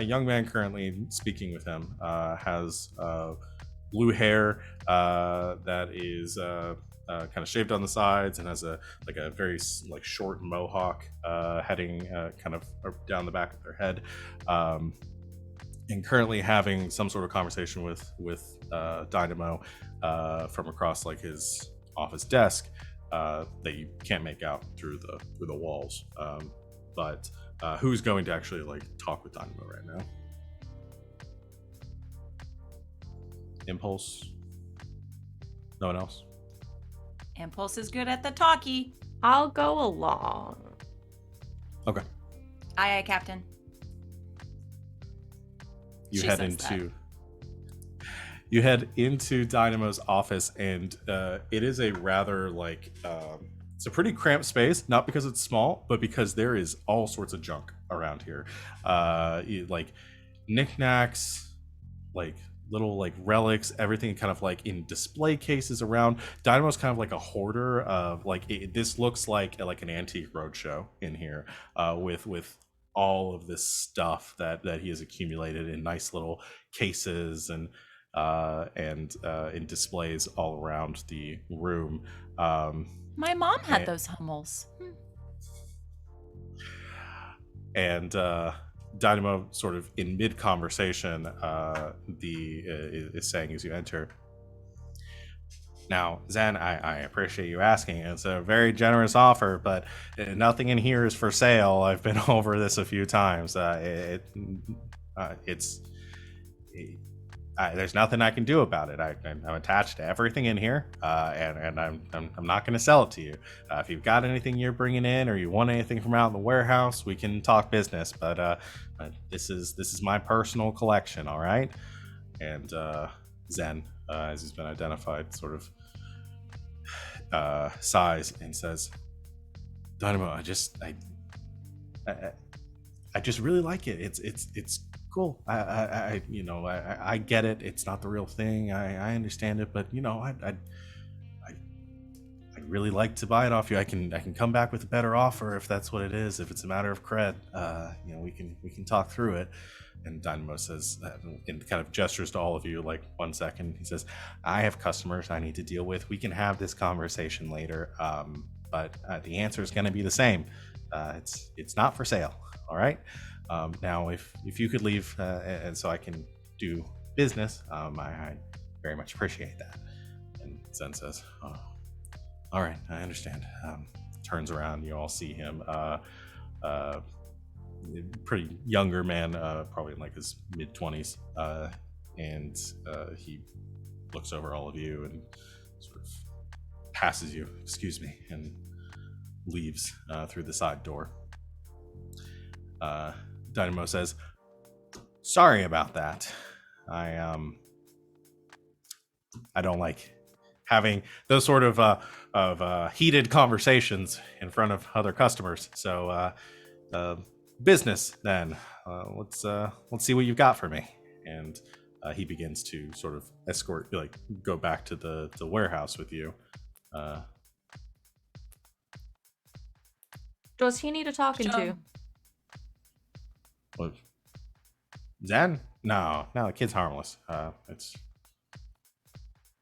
young man currently speaking with him. Has blue hair that is kind of shaved on the sides and has a very like short mohawk heading kind of down the back of their head, and currently having some sort of conversation with Dynamo from across like his office desk that you can't make out through the walls. But who's going to actually like talk with Dynamo right now? Impulse? No one else? Impulse is good at the talkie. I'll go along. Okay. Aye, Captain. You She head says into you head into Dynamo's office, and it is a rather like it's a pretty cramped space, not because it's small, but because there is all sorts of junk around here. Like knickknacks, like little like relics, everything kind of like in display cases around. Dynamo's kind of like a hoarder of like this looks like an antique roadshow in here, with all of this stuff that he has accumulated in nice little cases and in displays all around the room. My mom had those Hummels. And Dynamo, sort of in mid-conversation, is saying as you enter, "Now, Zen, I appreciate you asking. It's a very generous offer, but nothing in here is for sale. I've been over this a few times. There's nothing I can do about it. I'm attached to everything in here, and I'm not going to sell it to you. If you've got anything you're bringing in, or you want anything from out in the warehouse, we can talk business. But this is my personal collection, all right?" And Zen, as he's been identified, sort of sighs and says, "Dynamo, I just really like it. It's cool. I get it. It's not the real thing. I understand it, but I'd really like to buy it off you. I can come back with a better offer if that's what it is. If it's a matter of cred, we can talk through it." And Dynamo says, and kind of gestures to all of you, like 1 second. He says, "I have customers I need to deal with. We can have this conversation later, but the answer is going to be the same. It's not for sale. All right. Now, if you could leave, and so I can do business, I very much appreciate that." And Zen says, "Oh, all right, I understand." Turns around, you all see him, pretty younger man, probably in like his mid-20s, and he looks over all of you and sort of passes you, excuse me, and leaves through the side door. Dynamo says, "Sorry about that. I don't like having those sort of heated conversations in front of other customers. So, business then. Let's see what you've got for me." And he begins to sort of escort, like, go back to the warehouse with you. Does he need a talking to? John. What? Zen? No, the kid's harmless.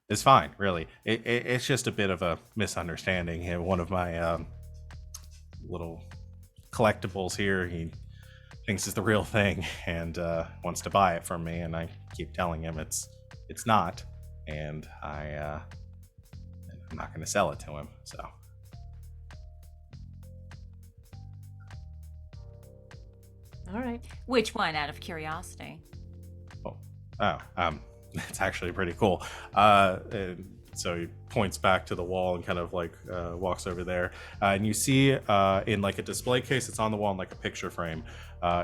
It's fine, really. It's just a bit of a misunderstanding. One of my little collectibles here, he thinks is the real thing and wants to buy it from me, and I keep telling him it's not, and I'm not going to sell it to him. So. All right. Which one, out of curiosity? It's actually pretty cool. And so he points back to the wall and kind of like walks over there, and you see in like a display case that's on the wall in like a picture frame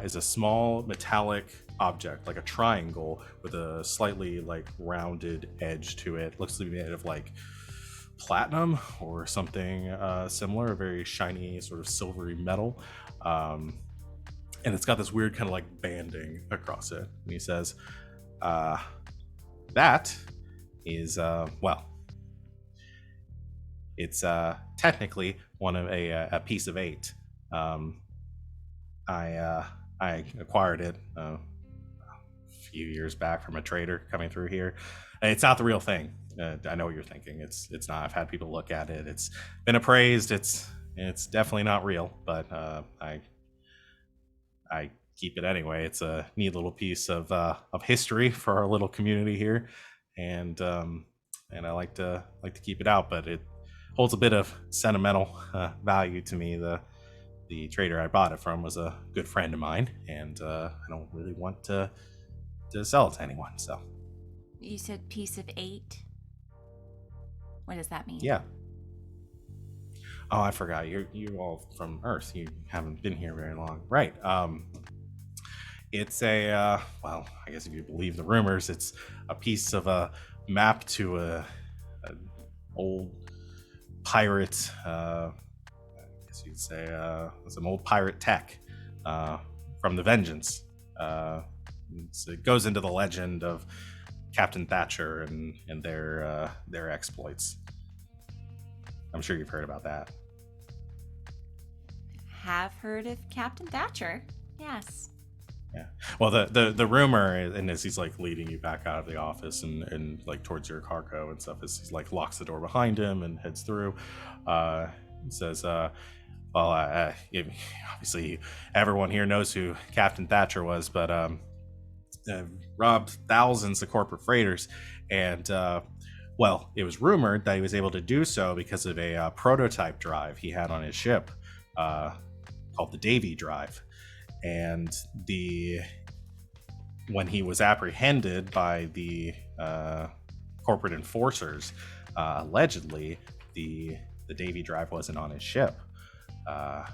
is a small metallic object, like a triangle with a slightly like rounded edge to it. Looks to be made of like platinum or something similar, a very shiny sort of silvery metal. And it's got this weird kind of like banding across it. And he says, that is, well, it's technically one of a piece of 8. I acquired it a few years back from a trader coming through here. It's not the real thing. I know what you're thinking. It's not. I've had people look at it. It's been appraised. It's definitely not real, but I keep it anyway. It's a neat little piece of history for our little community here, and I like to keep it out. But it holds a bit of sentimental value to me. The trader I bought it from was a good friend of mine, and I don't really want to sell it to anyone. So You said piece of 8? What does that mean? yeah. Oh, I forgot. You all from Earth. You haven't been here very long, right? It's a well, I guess if you believe the rumors, it's a piece of a map to a old pirate. I guess you'd say some old pirate tech from the Vengeance. It goes into the legend of Captain Thatcher and their exploits. I'm sure you've heard about that. Have heard of Captain Thatcher. Yes. Yeah. Well, the rumor, and as he's like leading you back out of the office and like towards your cargo and stuff, as he's like locks the door behind him and heads through, he says, well, obviously everyone here knows who Captain Thatcher was, but robbed thousands of corporate freighters, and well, it was rumored that he was able to do so because of a prototype drive he had on his ship called the Davy drive. And when he was apprehended by the corporate enforcers, allegedly the Davy drive wasn't on his ship.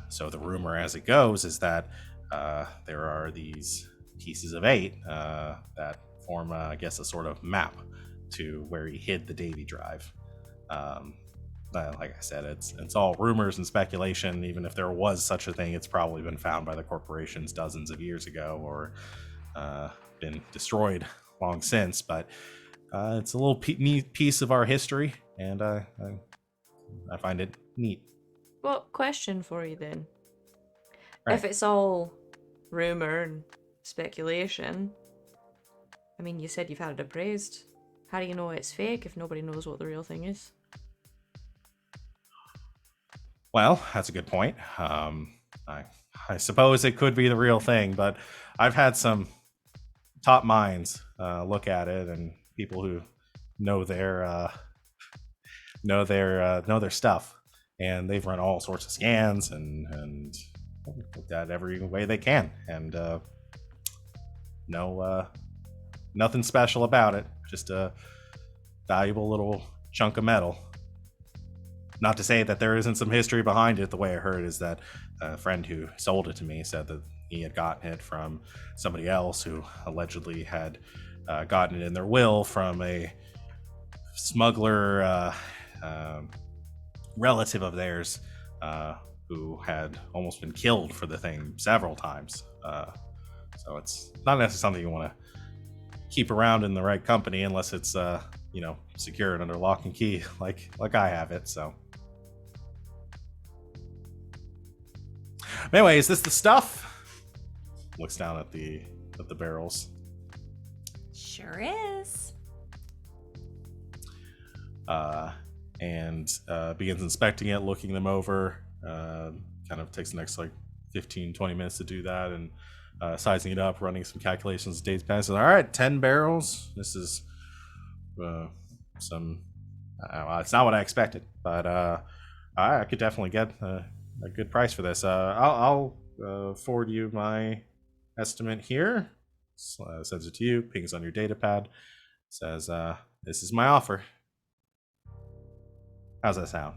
So the rumor, as it goes, is that there are these pieces of 8 that form, I guess, a sort of map to where he hid the Davy drive. Like I said, it's all rumors and speculation. Even if there was such a thing, it's probably been found by the corporations dozens of years ago, or been destroyed long since. But it's a little neat piece of our history, and I find it neat. Well, question for you then. Right. If it's all rumor and speculation, I mean, you said you've had it appraised. How do you know it's fake if nobody knows what the real thing is? Well, that's a good point. I suppose it could be the real thing, but I've had some top minds look at it, and people who know their stuff, and they've run all sorts of scans and looked at every way they can, and nothing special about it. Just a valuable little chunk of metal. Not to say that there isn't some history behind it. The way I heard is that a friend who sold it to me said that he had gotten it from somebody else who allegedly had gotten it in their will from a smuggler relative of theirs who had almost been killed for the thing several times. So it's not necessarily something you want to keep around in the right company unless it's secured under lock and key like I have it. So anyway, is this the stuff? Looks down at the barrels. Sure is. And begins inspecting it, looking them over. Kind of takes the next 15-20 minutes to do that, and sizing it up, running some calculations. Days passes. All right, 10 barrels. This is some. It's not what I expected, but I could definitely get a good price for this. I'll forward you my estimate here. Sends it to you. Pings on your data pad. Says this is my offer. How's that sound?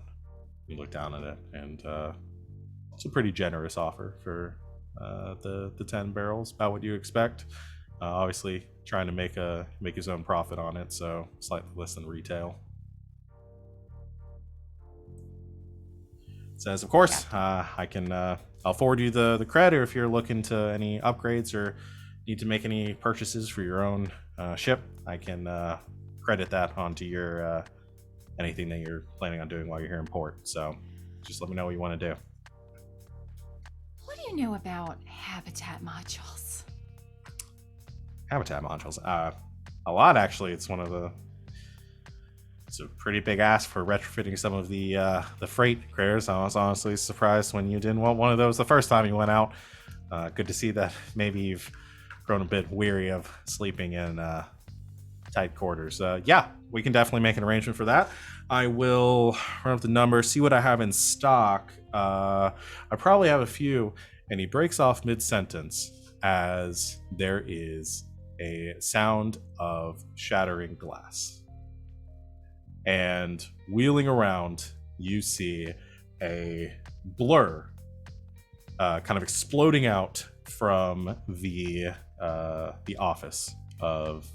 You look down at it, and it's a pretty generous offer for the 10 barrels, about what you expect. Obviously, trying to make his own profit on it, so slightly less than retail. It says, of course, I'll forward you the credit if you're looking to any upgrades or need to make any purchases for your own ship. I can credit that onto your anything that you're planning on doing while you're here in port. So just let me know what you want to do. What do you know about habitat modules? Habitat modules. A lot, actually. It's a pretty big ask for retrofitting some of the freight critters. I was honestly surprised when you didn't want one of those the first time you went out. Good to see that maybe you've grown a bit weary of sleeping in tight quarters. Yeah, we can definitely make an arrangement for that. I will run up the numbers, see what I have in stock. I probably have a few. And he breaks off mid-sentence as there is a sound of shattering glass. And wheeling around, you see a blur kind of exploding out from the office of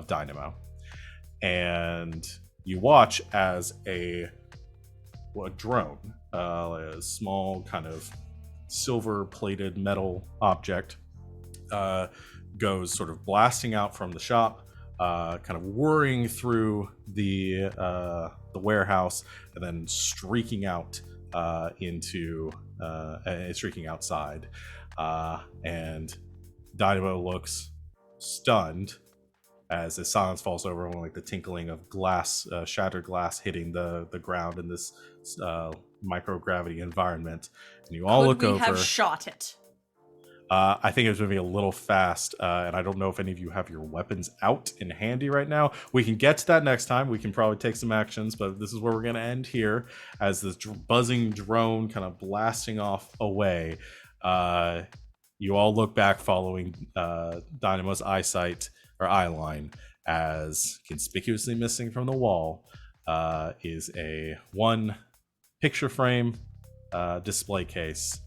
Dynamo. And you watch as a drone, a small kind of silver-plated metal object, goes sort of blasting out from the shop, kind of whirring through the warehouse, and then streaking out streaking outside. And Dynamo looks stunned as the silence falls over when the tinkling of glass, shattered glass hitting the ground in this microgravity environment. And you all look over. Could we have shot it? I think it was moving a little fast, and I don't know if any of you have your weapons out and handy right now. We can get to that next time. We can probably take some actions, but this is where we're going to end here as this buzzing drone kind of blasting off away. You all look back following Dynamo's eyesight or eye line, as conspicuously missing from the wall is a one picture frame display case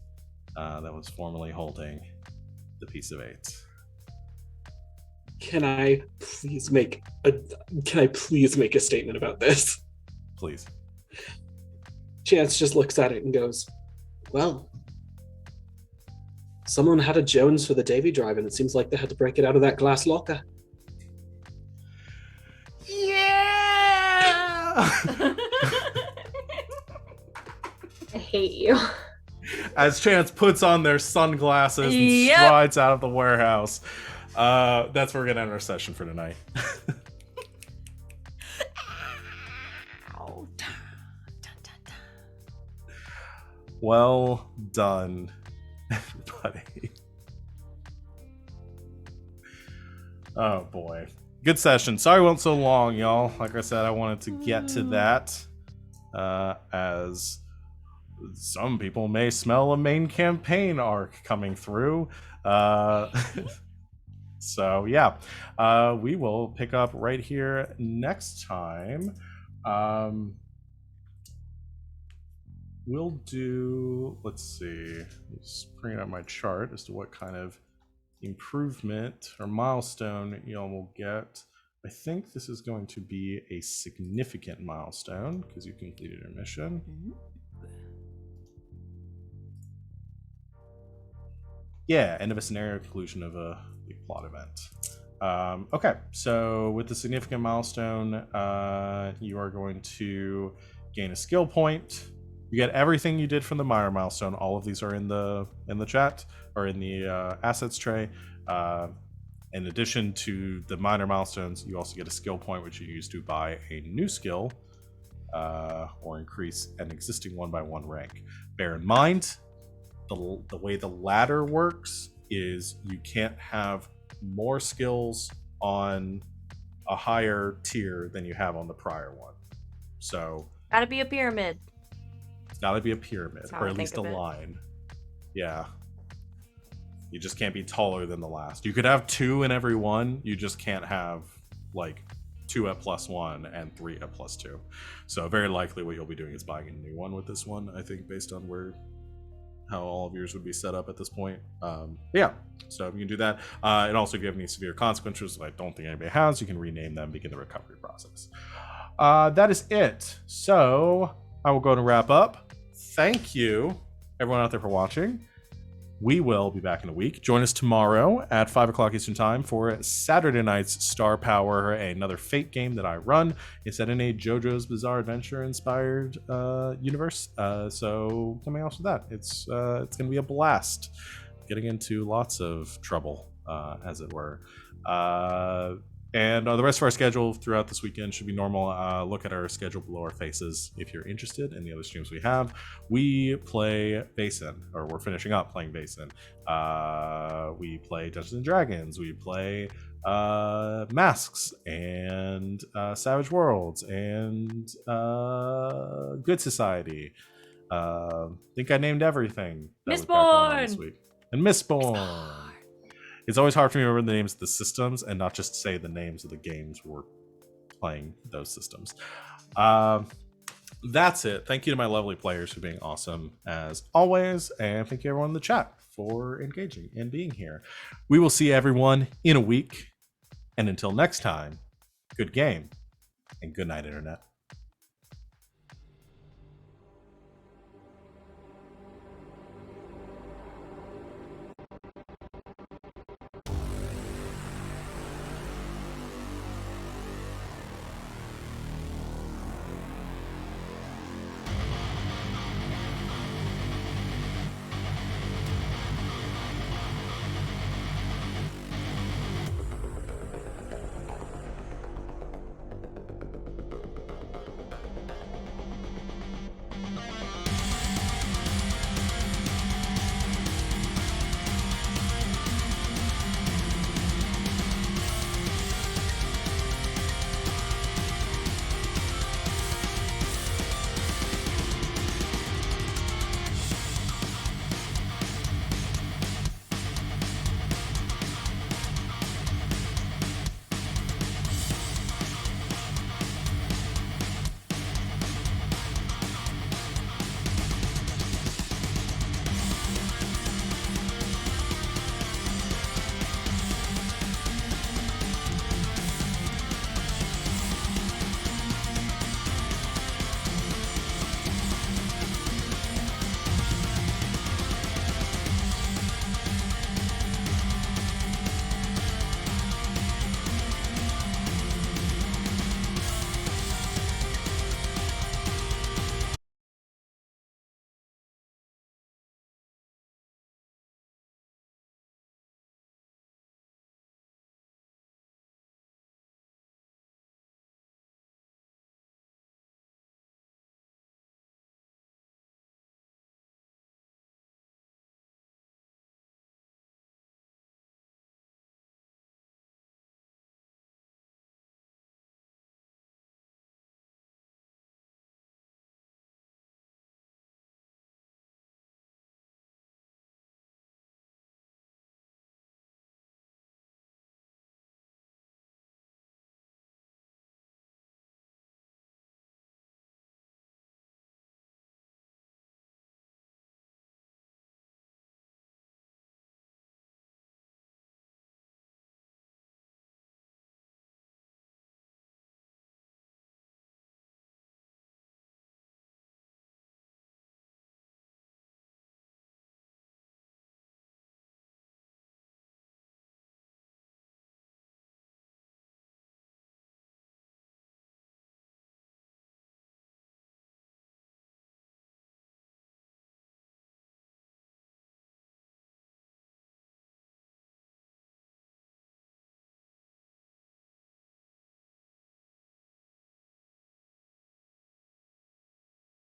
that was formerly holding the piece of 8. Can I please make a statement about this? Please. Chance just looks at it and goes, well, someone had a Jones for the Davy drive, and it seems like they had to break it out of that glass locker. Yeah! I hate you. As Chance puts on their sunglasses and strides out of the warehouse. That's where we're going to end our session for tonight. Ow. Dun, dun, dun. Well done, everybody. Oh boy. Good session. Sorry it went so long, y'all. Like I said, I wanted to get to that as some people may smell a main campaign arc coming through. So yeah, we will pick up right here next time. We'll do, let's see, just bring up my chart as to what kind of improvement or milestone y'all will get. I think this is going to be a significant milestone because you completed your mission. Yeah, end of a scenario, conclusion of a big plot event. Okay, so with the significant milestone, you are going to gain a skill point. You get everything you did from the minor milestone. All of these are in the chat or in the assets tray. In addition to the minor milestones, you also get a skill point, which you use to buy a new skill or increase an existing one by 1 rank. Bear in mind, the way the ladder works is you can't have more skills on a higher tier than you have on the prior one. So Gotta be a pyramid. it's gotta be a pyramid, That's how or I at least a think of it. line. Yeah. You just can't be taller than the last. You could have 2 in every one. You just can't have like 2 at +1 and 3 at +2. So very likely what you'll be doing is buying a new one with this one, I think, based on how all of yours would be set up at this point. Yeah, so you can do that. And also, if you have any severe consequences, I don't think anybody has, you can rename them, begin the recovery process. That is it. So I will go to wrap up. Thank you, everyone out there, for watching. We will be back in a week. Join us tomorrow at 5 o'clock Eastern Time for Saturday night's Star Power, another Fate game that I run. It's set in a JoJo's Bizarre Adventure inspired universe. So coming out with that, it's going to be a blast. Getting into lots of trouble, as it were. And the rest of our schedule throughout this weekend should be normal. Look at our schedule below our faces if you're interested in the other streams we have. We play Basin, or we're finishing up playing Basin. We play Dungeons and Dragons. We play Masks and Savage Worlds and Good Society. Think I named everything. That we've got going on this Mistborn! week. And Mistborn. It's always hard for me to remember the names of the systems and not just say the names of the games we're playing those systems. That's it. Thank you to my lovely players for being awesome as always. And thank you everyone in the chat for engaging and being here. We will see everyone in a week. And until next time, good game and good night, Internet.